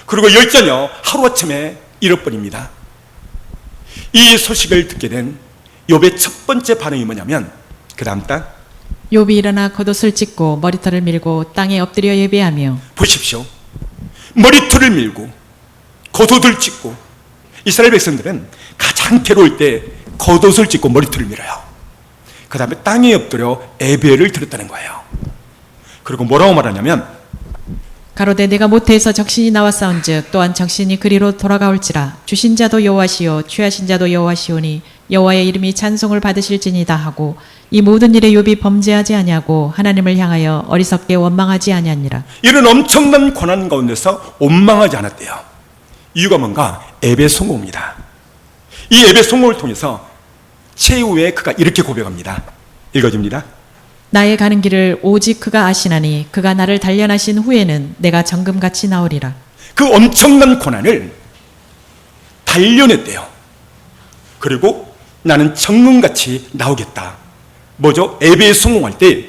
그리고 10자녀 하루아침에 잃어버립니다. 이 소식을 듣게 된 욥의 첫 번째 반응이 뭐냐면 그 다음 딱 욥이 일어나 겉옷을 찢고 머리털을 밀고 땅에 엎드려 예배하며. 보십시오. 머리털을 밀고 겉옷을 찢고, 이스라엘 백성들은 가장 괴로울 때 겉옷을 찢고 머리털을 밀어요. 그 다음에 땅에 엎드려 예배를 드렸다는 거예요. 그리고 뭐라고 말하냐면 가로되 내가 모태에서 적신이 나왔사온즉 또한 적신이 그리로 돌아가올지라. 주신 자도 여호와시요 취하신 자도 여호와시오니 여호와의 이름이 찬송을 받으실지니다 하고 이 모든 일에 욥이 범죄하지 아니하고 하나님을 향하여 어리석게 원망하지 아니하니라. 이런 엄청난 고난 가운데서 원망하지 않았대요. 이유가 뭔가? 예배 성공입니다. 이 예배 성공을 통해서 최후에 그가 이렇게 고백합니다. 읽어줍니다. 나의 가는 길을 오직 그가 아시나니 그가 나를 단련하신 후에는 내가 정금같이 나오리라. 그 엄청난 고난을 단련했대요. 그리고 나는 정금같이 나오겠다. 뭐죠? 예배에 성공할 때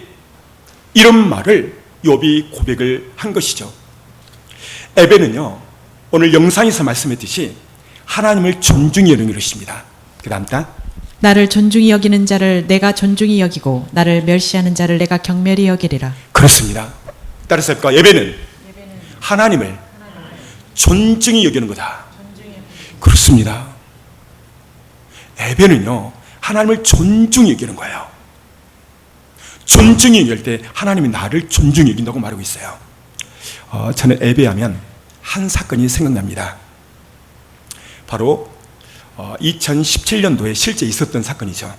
이런 말을 욥이 고백을 한 것이죠. 예배는요, 오늘 영상에서 말씀했듯이 하나님을 존중해야 하는 것입니다. 그 다음 단 나를 존중히 여기는 자를 내가 존중히 여기고 나를 멸시하는 자를 내가 경멸히 여기리라. 그렇습니다. 따라서 예배는 하나님을 존중히 여기는 거다. 그렇습니다. 예배는요, 하나님을 존중히 여기는 거예요. 존중히 여길 때 하나님이 나를 존중히 여긴다고 말하고 있어요. 저는 예배하면 한 사건이 생각납니다. 바로 2017년도에 실제 있었던 사건이죠.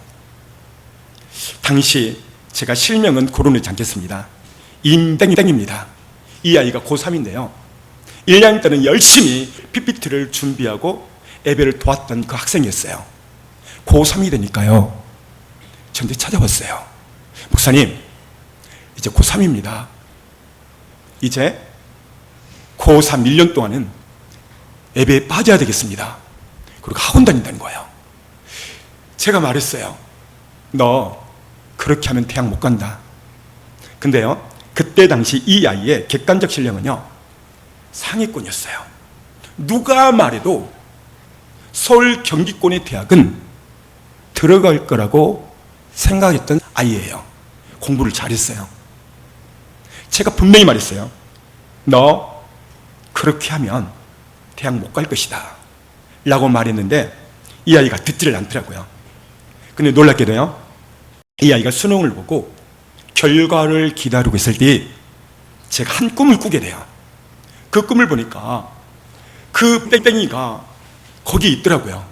당시 제가 실명은 거론하지 않겠습니다. 임땡땡입니다. 이 아이가 고3인데요. 1학년 때는 열심히 PPT를 준비하고 예배를 도왔던 그 학생이었어요. 고3이 되니까요, 저한테 찾아왔어요. 목사님, 이제 고3입니다. 이제 고3 1년 동안은 예배에 빠져야 되겠습니다. 그리고 학원 다닌다는 거예요. 제가 말했어요. 너 그렇게 하면 대학 못 간다. 근데요, 그때 당시 이 아이의 객관적 실력은요, 상위권이었어요. 누가 말해도 서울 경기권의 대학은 들어갈 거라고 생각했던 아이예요. 공부를 잘했어요. 제가 분명히 말했어요. 너 그렇게 하면 대학 못 갈 것이다 라고 말했는데 이 아이가 듣지를 않더라고요. 근데 놀랍게도요, 이 아이가 수능을 보고 결과를 기다리고 있을 때 제가 한 꿈을 꾸게 돼요. 그 꿈을 보니까 그 땡땡이가 거기 있더라고요.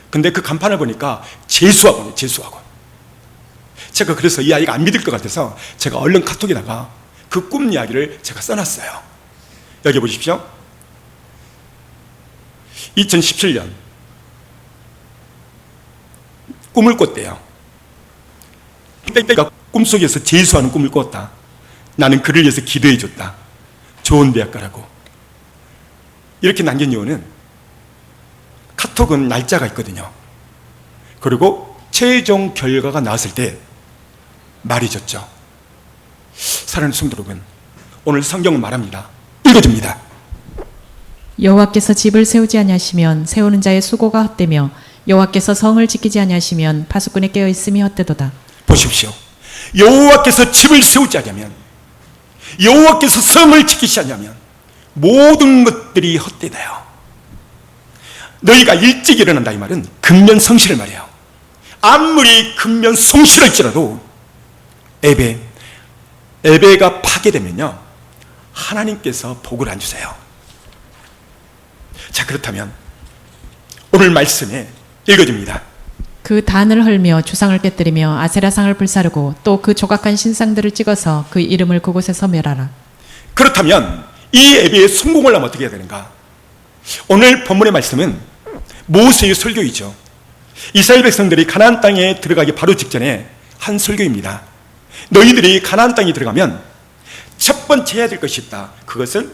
근데 그 간판을 보니까 재수학원이에요. 재수학원. 제가 그래서 이 아이가 안 믿을 것 같아서 제가 얼른 카톡에다가 그 꿈 이야기를 제가 써놨어요. 여기 보십시오. 2017년 꿈을 꿨대요. 땡땡이가 꿈속에서 재수하는 꿈을 꿨다. 나는 그를 위해서 기도해줬다. 좋은 대학 가라고. 이렇게 남긴 이유는 카톡은 날짜가 있거든요. 그리고 최종 결과가 나왔을 때 말해줬죠. 사랑하는 성도 여러분, 오늘 성경은 말합니다. 읽어줍니다. 여호와께서 집을 세우지 아니하시면 세우는 자의 수고가 헛되며 여호와께서 성을 지키지 아니하시면 파수꾼의 깨어 있음이 헛되도다. 보십시오. 여호와께서 집을 세우지 않으면, 여호와께서 성을 지키지 않으면 모든 것들이 헛되다요. 너희가 일찍 일어난다 이 말은 근면성실을 말이에요. 아무리 근면성실할지라도 예배가 파괴되면요, 하나님께서 복을 안 주세요. 자, 그렇다면 오늘 말씀에 읽어줍니다. 그 단을 헐며 주상을 깨뜨리며 아세라상을 불사르고 또 그 조각한 신상들을 찍어서 그 이름을 그곳에서 멸하라. 그렇다면 이 예배의 성공을 하면 어떻게 해야 되는가? 오늘 본문의 말씀은 모세의 설교이죠. 이스라엘 백성들이 가나안 땅에 들어가기 바로 직전에 한 설교입니다. 너희들이 가나안 땅에 들어가면 첫 번째 해야 될 것이 있다. 그것은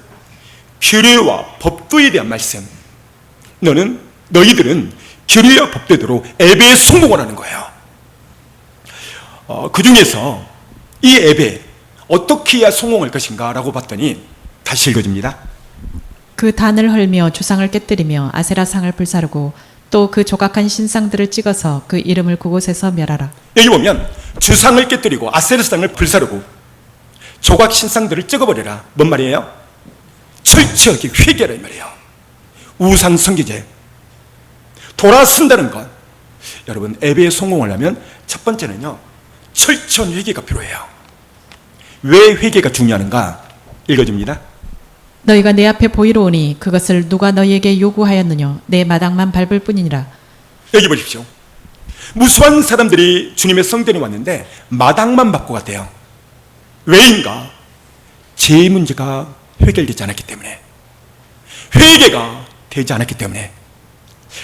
규례와 법도에 대한 말씀. 너희들은 규례와 법대로 예배에 성공을 하는 거예요. 그 중에서 이 예배 어떻게 해야 성공할 것인가 라고 봤더니 다시 읽어줍니다. 그 단을 헐며 주상을 깨뜨리며 아세라상을 불사르고 또 그 조각한 신상들을 찍어서 그 이름을 그곳에서 멸하라. 여기 보면 주상을 깨뜨리고 아세라상을 불사르고 조각 신상들을 찍어버려라. 뭔 말이에요? 철저하게 회개라 이 말이에요. 우상 성기제. 돌아선다는 것. 여러분, 예배에 성공하려면 첫 번째는요, 철저한 회개가 필요해요. 왜 회개가 중요한가? 읽어줍니다. 너희가 내 앞에 보이러 오니 그것을 누가 너희에게 요구하였느냐? 내 마당만 밟을 뿐이니라. 여기 보십시오. 무수한 사람들이 주님의 성전에 왔는데 마당만 밟고 갔대요. 왜인가? 죄의 문제가 해결되지 않았기 때문에, 회개가 되지 않았기 때문에.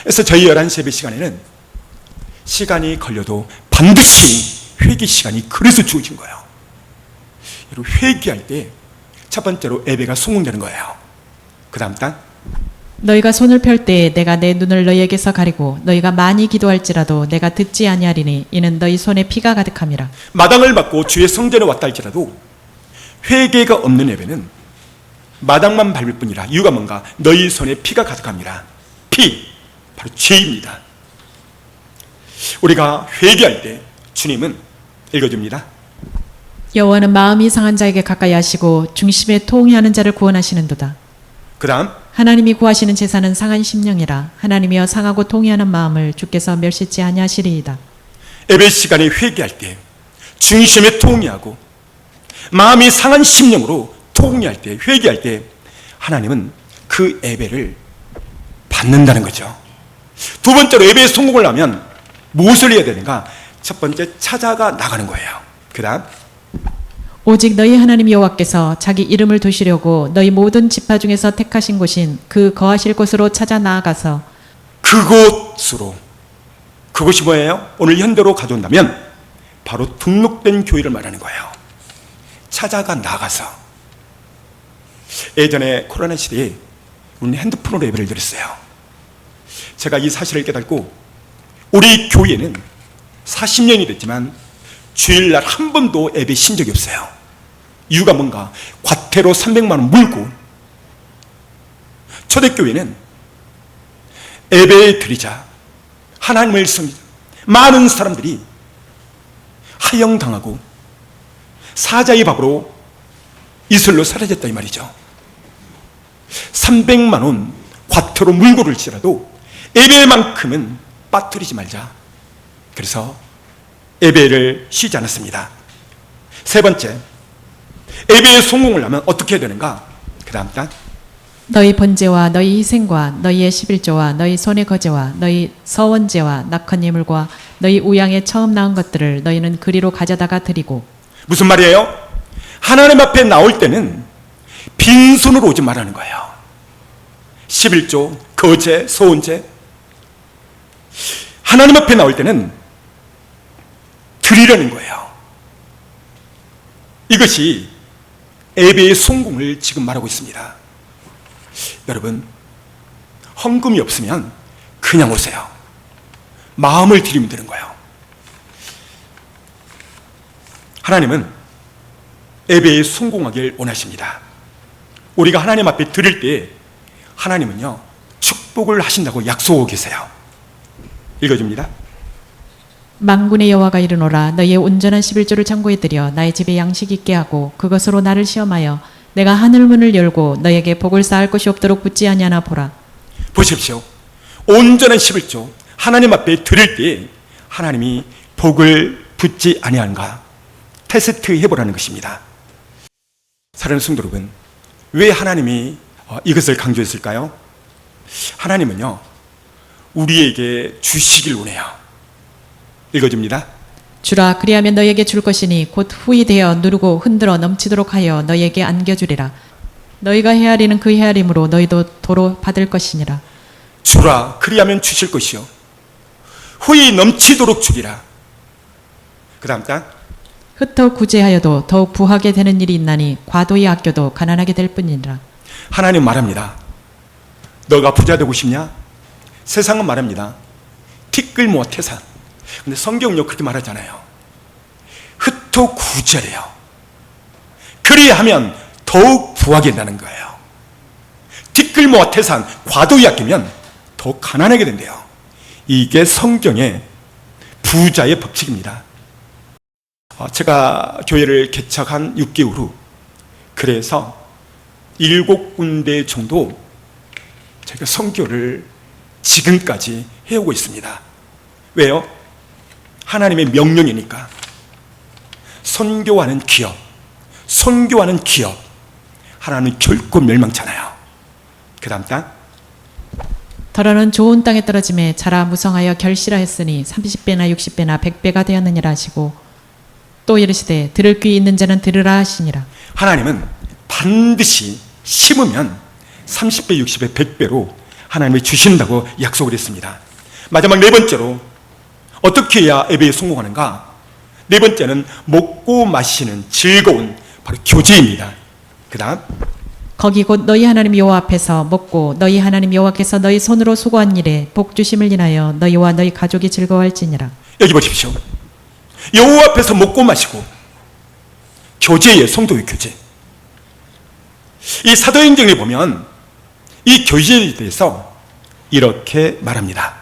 그래서 저희 11시 예배 시간에는 시간이 걸려도 반드시 회개 시간이 그래서 주어진 거예요. 여러분, 회개할 때 첫 번째로 예배가 성공되는 거예요. 그 다음 단, 너희가 손을 펼 때에 내가 내 눈을 너희에게서 가리고 너희가 많이 기도할지라도 내가 듣지 아니하리니 이는 너희 손에 피가 가득함이라. 마당을 밟고 주의 성전에 왔다 할지라도 회개가 없는 예배는 마당만 밟을 뿐이라. 이유가 뭔가? 너희 손에 피가 가득합니다. 피, 바로 죄입니다. 우리가 회개할 때 주님은 읽어줍니다. 여호와는 마음이 상한 자에게 가까이 하시고 중심에 통회하는 자를 구원하시는도다. 그 다음 하나님이 구하시는 제사는 상한 심령이라. 하나님이여 상하고 통회하는 마음을 주께서 멸시치 아니하시리이다. 예배 시간에 회개할 때 중심에 통회하고 마음이 상한 심령으로 통회할 때, 회개할 때 하나님은 그 예배를 받는다는 거죠. 두 번째로 예배에 성공을 하면 무엇을 해야 되는가? 첫 번째, 찾아가 나가는 거예요. 그 다음 오직 너희 하나님 여호와께서 자기 이름을 두시려고 너희 모든 지파 중에서 택하신 곳인 그 거하실 곳으로 찾아 나아가서 그곳으로, 그것이 뭐예요? 오늘 현대로 가져온다면 바로 등록된 교회를 말하는 거예요. 찾아가 나가서. 예전에 코로나 시대에 우리는 핸드폰으로 예배를 드렸어요. 제가 이 사실을 깨닫고 우리 교회는 40년이 됐지만 주일날 한 번도 예배 신 적이 없어요. 이유가 뭔가? 과태료 300만 원 물고. 초대교회는 예배 드리자, 하나님을 섬기자, 많은 사람들이 하영당하고 사자의 밥으로 이슬로 사라졌다 이 말이죠. 300만 원 과태료 물고를 지라도 예배만큼은 빠뜨리지 말자. 그래서 예배를 쉬지 않았습니다. 세 번째, 예배에 성공을 하면 어떻게 해야 되는가? 그 다음 단 너희 번제와 너희 희생과 너희의 11조와 너희 손의 거제와 너희 서원제와 낙헌 예물과 너희 우양의 처음 나온 것들을 너희는 그리로 가져다가 드리고. 무슨 무슨 말이에요? 하나님 앞에 나올 때는 빈손으로 오지 말라는 거예요. 11조, 거제, 서원제. 하나님 앞에 나올 때는 드리려는 거예요. 이것이 예배의 성공을 지금 말하고 있습니다. 여러분, 헌금이 없으면 그냥 오세요. 마음을 드리면 되는 거예요. 하나님은 예배에 성공하길 원하십니다. 우리가 하나님 앞에 드릴 때 하나님은요, 축복을 하신다고 약속하고 계세요. 읽어줍니다. 만군의 여호와가 이르노라. 너희의 온전한 11조를 창고에 들여 나의 집에 양식 있게 하고 그것으로 나를 시험하여 내가 하늘 문을 열고 너에게 복을 쌓을 것이 없도록 붙지 아니하나 보라. 보십시오. 온전한 11조 하나님 앞에 드릴 때 하나님이 복을 붙지 아니하는가 테스트 해보라는 것입니다. 사랑하는 성도 여러분, 왜 하나님이 이것을 강조했을까요? 하나님은요, 우리에게 주시길 원해요. 읽어줍니다. 주라. 그리하면 너희에게 줄 것이니 곧 후이 되어 누르고 흔들어 넘치도록 하여 너희에게 안겨주리라. 너희가 헤아리는 그 헤아림으로 너희도 도로 받을 것이니라. 주라. 그리하면 주실 것이요 후이 넘치도록 주리라. 그 다음 장. 흩어 구제하여도 더욱 부하게 되는 일이 있나니 과도히 아껴도 가난하게 될 뿐이니라. 하나님 말합니다. 너가 부자 되고 싶냐? 세상은 말합니다. 티끌 모아 태산. 근데 성경은요 그렇게 말하잖아요. 흩어 구제래요. 그리하면 더욱 부하게 된다는 거예요. 티끌 모아 태산, 과도히 아끼면 더 가난하게 된대요. 이게 성경의 부자의 법칙입니다. 제가 교회를 개척한 6개월 후 그래서 7군데 정도 제가 선교를 지금까지 해오고 있습니다. 왜요? 하나님의 명령이니까. 선교하는 기업, 선교하는 기업 하나님은 결코 멸망찮아요. 그 다음 장. 더러는 좋은 땅에 떨어짐에 자라 무성하여 결실하 했으니 30배나 60배나 100배가 되었느니라 하시고 또 이르시되 들을 귀 있는 자는 들으라 하시니라. 하나님은 반드시 심으면 30배, 60배, 100배로 하나님이 주신다고 약속을 했습니다. 마지막 네 번째로 어떻게 해야 예배에 성공하는가? 네 번째는 먹고 마시는 즐거운 바로 교제입니다. 그 다음 거기 곧 너희 하나님 여호와 앞에서 먹고 너희 하나님 여호와께서 너희 손으로 수고한 일에 복 주심을 인하여 너희와 너희 가족이 즐거워할지니라. 여기 보십시오. 여호와 앞에서 먹고 마시고 교제예요. 성도의 교제. 이 사도행전에 보면 이 교제에 대해서 이렇게 말합니다.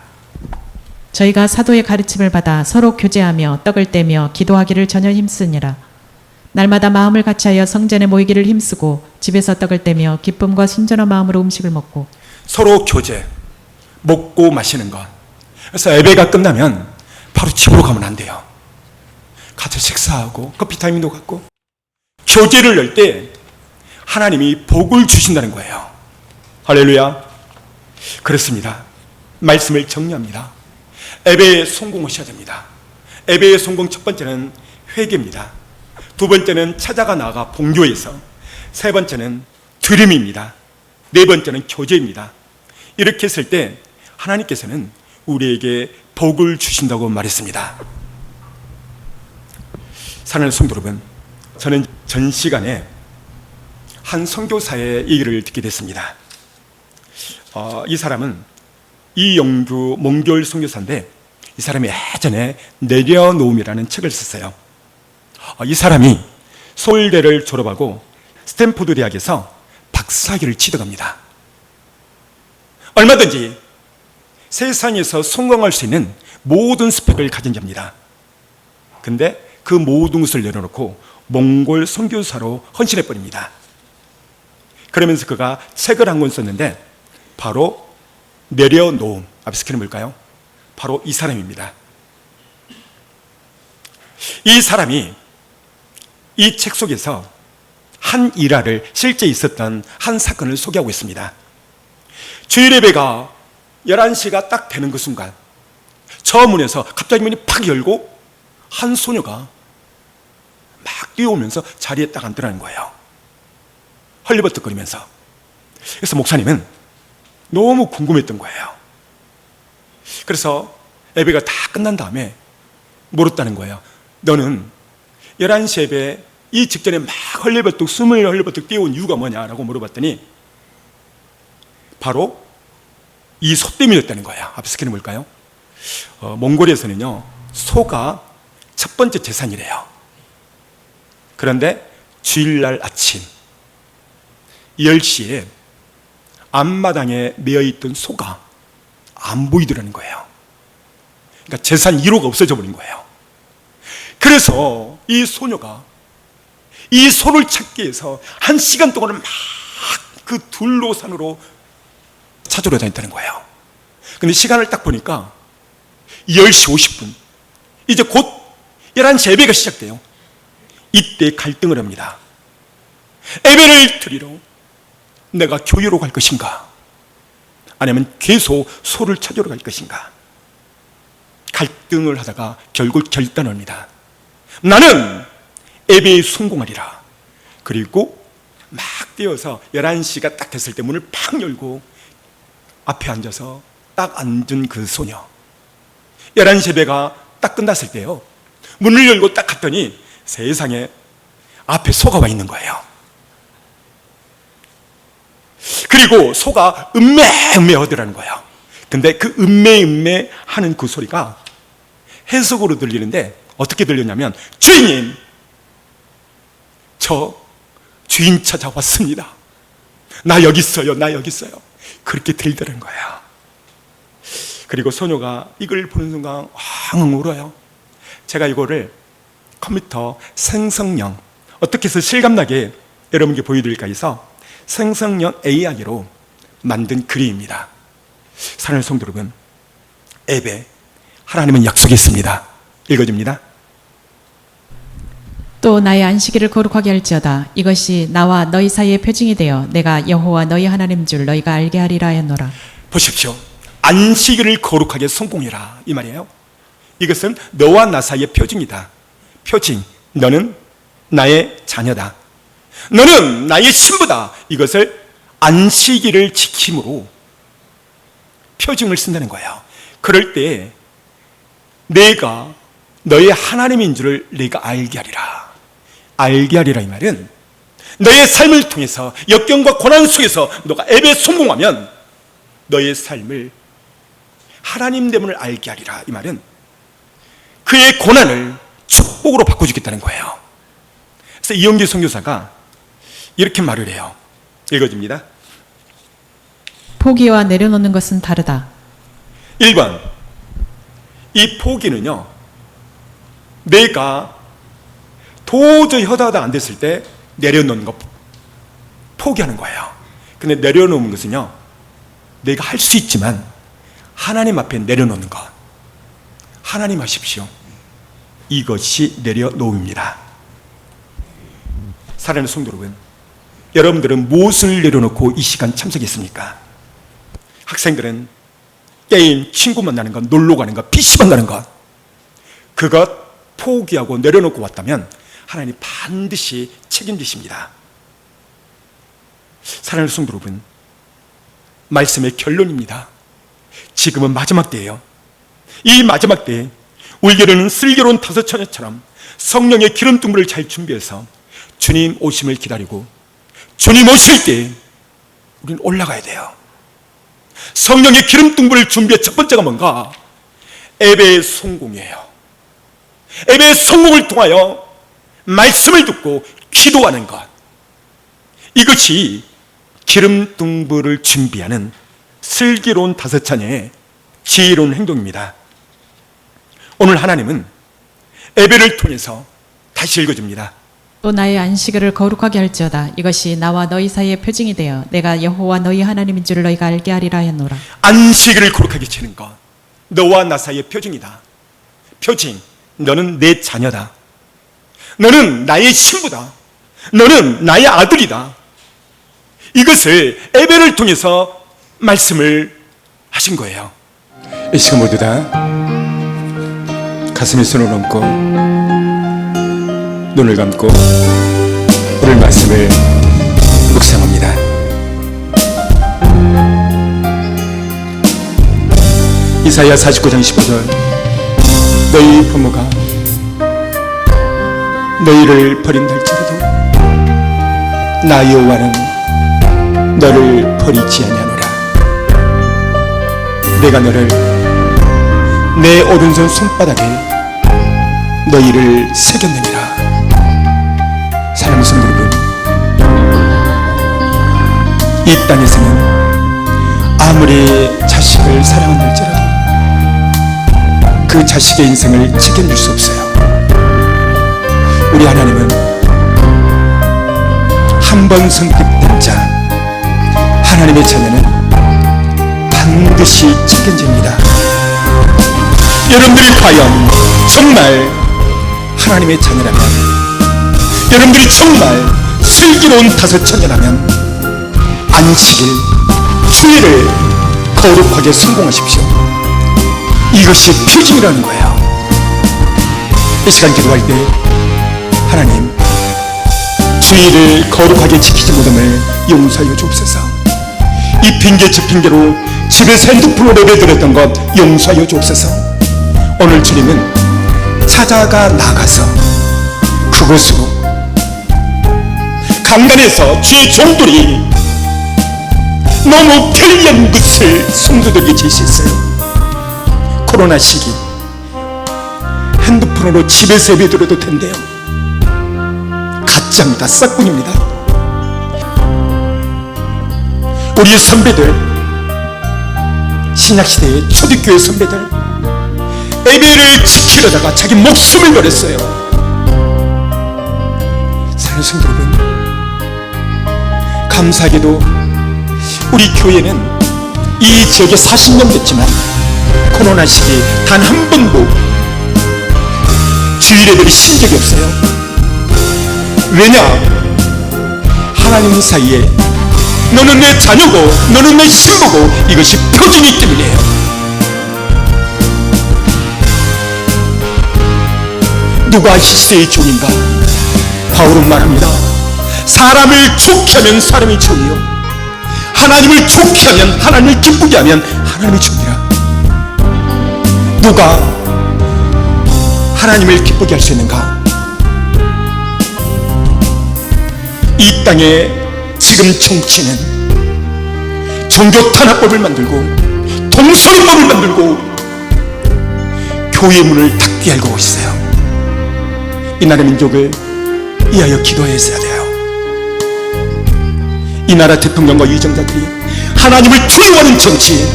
저희가 사도의 가르침을 받아 서로 교제하며 떡을 떼며 기도하기를 전혀 힘쓰니라. 날마다 마음을 같이하여 성전에 모이기를 힘쓰고 집에서 떡을 떼며 기쁨과 순전한 마음으로 음식을 먹고 서로 교제, 먹고 마시는 것. 그래서 예배가 끝나면 바로 집으로 가면 안 돼요. 같이 식사하고 커피 타임도 갖고 교제를 열 때 하나님이 복을 주신다는 거예요. 할렐루야. 그렇습니다. 말씀을 정리합니다. 예배에 성공하셔야 됩니다. 예배의 성공 첫 번째는 회개입니다. 두 번째는 찾아가 나아가 봉교해서, 세 번째는 드림입니다. 네 번째는 교제입니다. 이렇게 했을 때 하나님께서는 우리에게 복을 주신다고 말했습니다. 사랑하는 성도 여러분, 저는 전 시간에 한 선교사의 얘기를 듣게 됐습니다. 이 사람은 이영규 몽골 선교사인데, 이 사람이 예전에 내려놓음이라는 책을 썼어요. 이 사람이 서울대를 졸업하고 스탠포드 대학에서 박사학위를 취득합니다. 얼마든지 세상에서 성공할 수 있는 모든 스펙을 가진 자입니다. 근데 그 모든 것을 내려놓고 몽골 선교사로 헌신해버립니다. 그러면서 그가 책을 한 권 썼는데 바로 내려놓음, 앞에 스크린 뭘까요? 바로 이 사람입니다. 이 사람이 이 책 속에서 한 일화를, 실제 있었던 한 사건을 소개하고 있습니다. 주일 예배가 11시가 딱 되는 그 순간 저 문에서 갑자기 문이 팍 열고 한 소녀가 막 뛰어오면서 자리에 딱 앉더라는 거예요. 헐리버뜩거리면서. 그래서 목사님은 너무 궁금했던 거예요. 그래서 예배가 다 끝난 다음에 물었다는 거예요. 너는 11시 예배 이 직전에 막 헐리버뜩 숨을 헐리버뜩 뛰어온 이유가 뭐냐라고 물어봤더니 바로 이 소 때문이었다는 거예요. 앞에 스크린 뭘까요? 몽골에서는요, 소가 첫 번째 재산이래요. 그런데 주일날 아침 10시에 앞마당에 메어있던 소가 안 보이더라는 거예요. 그러니까 재산 1호가 없어져 버린 거예요. 그래서 이 소녀가 이 소를 찾기 위해서 1시간 동안은 막 그 둘로산으로 찾으러 다녔다는 거예요. 근데 시간을 딱 보니까 10시 50분, 이제 곧 11시 예배가 시작돼요. 이때 갈등을 합니다. 예배를 드리러 내가 교회로 갈 것인가, 아니면 계속 소를 찾으러 갈 것인가. 갈등을 하다가 결국 결단을 합니다. 나는 예배에 성공하리라. 그리고 막 뛰어서 11시가 딱 됐을 때 문을 팍 열고 앞에 앉아서 딱 앉은 그 소녀, 11시 예배가 딱 끝났을 때요, 문을 열고 딱 갔더니 세상에 앞에 소가 와 있는 거예요. 그리고 소가 음메 하더라는 거예요. 근데 그 음메 하는 그 소리가 해석으로 들리는데 어떻게 들렸냐면, 주인님, 저 주인 찾아왔습니다. 나 여기 있어요. 나 여기 있어요. 그렇게 들리더라는 거예요. 그리고 소녀가 이걸 보는 순간 황 울어요. 제가 이거를 컴퓨터 생성형, 어떻게 해서 실감나게 여러분께 보여드릴까 해서 생성형 AI로 만든 글입니다. 사랑하는 성도 여러분, 예배, 하나님은 약속이 있습니다. 읽어줍니다. 또 나의 안식일을 거룩하게 할지어다. 이것이 나와 너희 사이의 표징이 되어 내가 여호와 너희 하나님 줄 너희가 알게 하리라 하였노라. 보십시오. 안식일을 거룩하게 성공해라, 이 말이에요. 이것은 너와 나 사이의 표징이다. 표징, 너는 나의 자녀다. 너는 나의 신부다. 이것을 안식일을 지킴으로 표징을 쓴다는 거예요. 그럴 때 내가 너의 하나님인 줄을 내가 알게 하리라. 알게 하리라, 이 말은 너의 삶을 통해서 역경과 고난 속에서 너가 예배에 성공하면 너의 삶을 하나님됨을 알게 하리라. 이 말은 그의 고난을 축복으로 바꿔주겠다는 거예요. 그래서 이영규 선교사가 이렇게 말을 해요. 읽어줍니다. 포기와 내려놓는 것은 다르다. 1번, 이 포기는요, 내가 도저히 하다 안 됐을 때 내려놓는 것, 포기하는 거예요. 근데 내려놓는 것은요, 내가 할 수 있지만 하나님 앞에 내려놓는 것. 하나님 하십시오. 이것이 내려놓음입니다. 사랑하는 성도 여러분, 여러분들은 무엇을 내려놓고 이 시간 참석했습니까? 학생들은 게임, 친구 만나는 것, 놀러 가는 것, PC 만나는 것, 그것 포기하고 내려놓고 왔다면 하나님 반드시 책임지십니다. 사랑하는 성도 여러분, 말씀의 결론입니다. 지금은 마지막 때예요. 이 마지막 때에 울게로는 슬기로운 다섯 처녀처럼 성령의 기름등불을 잘 준비해서 주님 오심을 기다리고, 주님 오실 때 우리는 올라가야 돼요. 성령의 기름등불을 준비의 첫 번째가 뭔가? 예배의 성공이에요. 예배의 성공을 통하여 말씀을 듣고 기도하는 것, 이것이 기름등불을 준비하는 슬기로운 다섯 처녀의 지혜로운 행동입니다. 오늘 하나님은 예배를 통해서 다시 읽어줍니다. 또 나의 안식일을 거룩하게 할지어다. 이것이 나와 너희 사이의 표징이 되어 내가 여호와 너희 하나님인 줄 너희가 알게 하리라 하노라. 안식일을 거룩하게 지는 것, 너와 나 사이의 표징이다. 표징, 너는 내 자녀다. 너는 나의 신부다. 너는 나의 아들이다. 이것을 예배를 통해서 말씀을 하신 거예요. 이 시간 모두 다 가슴에 손을 얹고 눈을 감고 오늘 말씀을 묵상합니다. 이사야 49장 15절, 너희 부모가 너희를 버린다 할지라도 나 여호와는 너를 버리지 아니하노라. 내가 너를 내 오른손 손바닥에 너희를 새겼느니라. 사랑하는 성도 여러분, 이 땅에서는 아무리 자식을 사랑한다 할지라도 그 자식의 인생을 책임질 수 없어요. 우리 하나님은 한 번 선택된 자, 하나님의 자녀는 반드시 책임집니다. 여러분들이 과연 정말 하나님의 자녀라면, 여러분들이 정말 슬기로운 다섯 처녀라면 안식일, 주일을 거룩하게 성공하십시오. 이것이 표징이라는 거예요. 이 시간 기도할 때 하나님, 주일을 거룩하게 지키지 못함을 용서하여 주옵소서. 이 핑계 저 핑계로 집에서 핸드폰으로 예배드렸던 것 용서하여 주옵소서. 오늘 주님은 찾아가 나가서 그곳으로 강단에서 주의 종들이 너무 편리한 것을 성도들에게 제시했어요. 코로나 시기 핸드폰으로 집에서 예배드려도 된대요. 가짜입니다. 싹군입니다. 우리의 선배들, 신약시대의 초대교회 선배들, 예배를 지키려다가 자기 목숨을 버렸어요. 사랑하는 성도 여러분, 감사하게도 우리 교회는 이 지역에 40년 됐지만 코로나 시기 단 한 번도 주일 예배를 쉰 적이 없어요. 왜냐? 하나님 사이에 너는 내 자녀고 너는 내 신부고 이것이 표징이기 때문이에요. 누가 희세의 종인가? 바울은 말합니다. 사람을 좋게 하면 사람이 종이요, 하나님을 좋게 하면, 하나님을 기쁘게 하면 하나님이 종이라. 누가 하나님을 기쁘게 할 수 있는가? 이 땅에 지금 정치는 종교 탄압법을 만들고 동서론법을 만들고 교회 문을 닫게 알고 있어요. 이 나라 민족을 위하여 기도했어야 돼요. 이 나라 대통령과 위정자들이 하나님을 두려워하는 정치,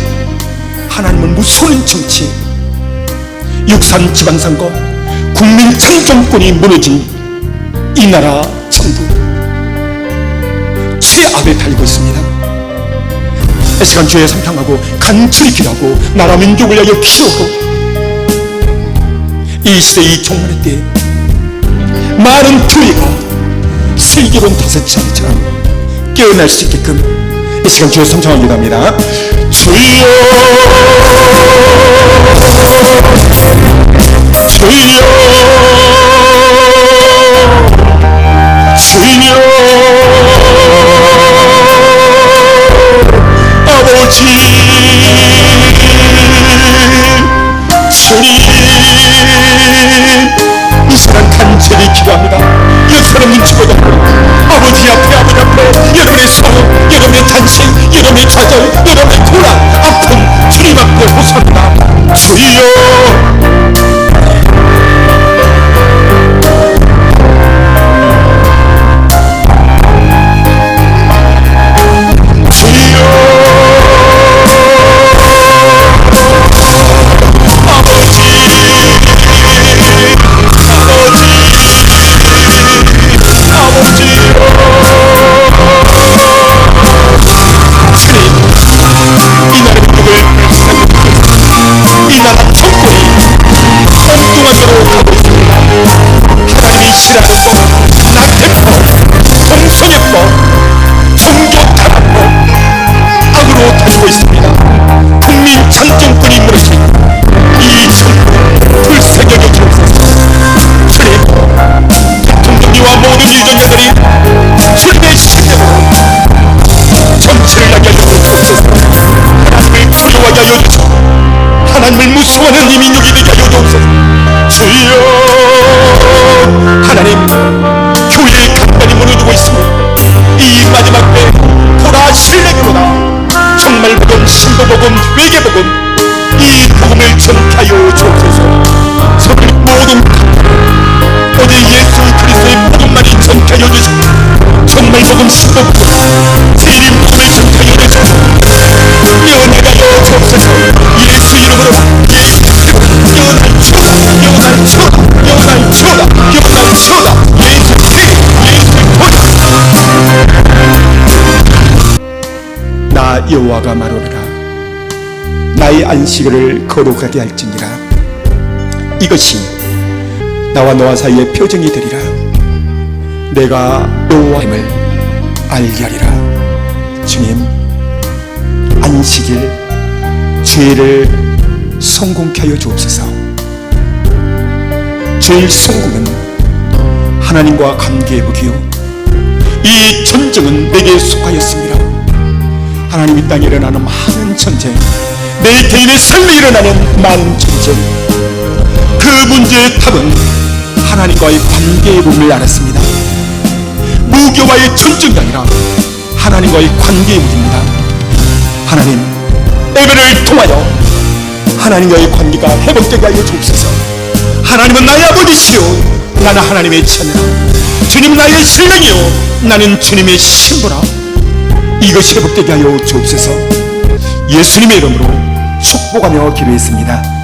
하나님을 무서워하는 정치, 육산 지방선거, 국민 참정권이 무너진 이 나라 정부 최악에 달리고 있습니다. 이 시간 주의 성탕하고 간절히 기도하고 나라 민족을 위하여 기도하고 이 시대 이 종말의 때에 많은 교회가 슬기로운 다섯째 아이처럼 깨어날 수 있게끔 이 시간 주의 성창을 기도합니다. 주여 주여 주여 아버지 주님 이 시간 간절히 기도합니다. 여러분의 눈치보다 아버지 앞에 여러분의 싸움, 여러분의 탄식, 여러분의 좌절, 여러분의 고난, 아픔 주님 앞에 호소합니다. 주여 이 나라 정권이 엉뚱하게로 가고 있습니다. 하나님이 싫어하는 법, 낙태법, 동성애법, 종교 탄압법, 악으로 달리고 있습니다. 국민 참정권이 무너진 이 정권 불쌍하게 주옵소서. 주님, 대통령님과 모든 유전자들이 주님의 신뢰로 정치를 향하여 주옵소서. 하나님을 두려워하게 하여 주옵소서. 하나님을 무서워하는 이 민족이 되게 하여 주옵소서. 주여 하나님, 교회의 간단히 무너지고 있으며 이 마지막 때 보라 신뢰교로다 정말복음, 신도복음, 회개복음 이 복음을 전하여 주옵소서. 서울 모든 어제 예수 그리스도의 복음만이 전하여 주시고 정말복음, 신도복음 재림 복음을 전하여 주시고 연애하여 주옵소서. 예수 이름으로 영원한 주다, 영원한 주다, 영원한 주다, 영원한 주다. 예수 보다. 나 여호와가 말하노라. 나의 안식일을 거룩하게 할지니라. 이것이 나와 너와 사이의 표정이 되리라. 내가 여호와임을 알게 하리라. 주님, 안식일 죄를 성공케 하여 주옵소서. 죄의 성공은 하나님과 관계의 복이요 이 전쟁은 내게 속하였습니다. 하나님 이 땅에 일어나는 많은 전쟁, 내 개인의 삶에 일어나는 많은 전쟁, 그 문제의 답은 하나님과의 관계의 복을 알았습니다. 무교와의 전쟁이 아니라 하나님과의 관계의 복입니다. 하나님, 예배를 통하여 하나님과의 관계가 회복되게 하여 주옵소서. 하나님은 나의 아버지시요 나는 하나님의 자녀라. 주님 나의 신랑이요 나는 주님의 신부라. 이것이 회복되게 하여 주옵소서. 예수님의 이름으로 축복하며 기도했습니다.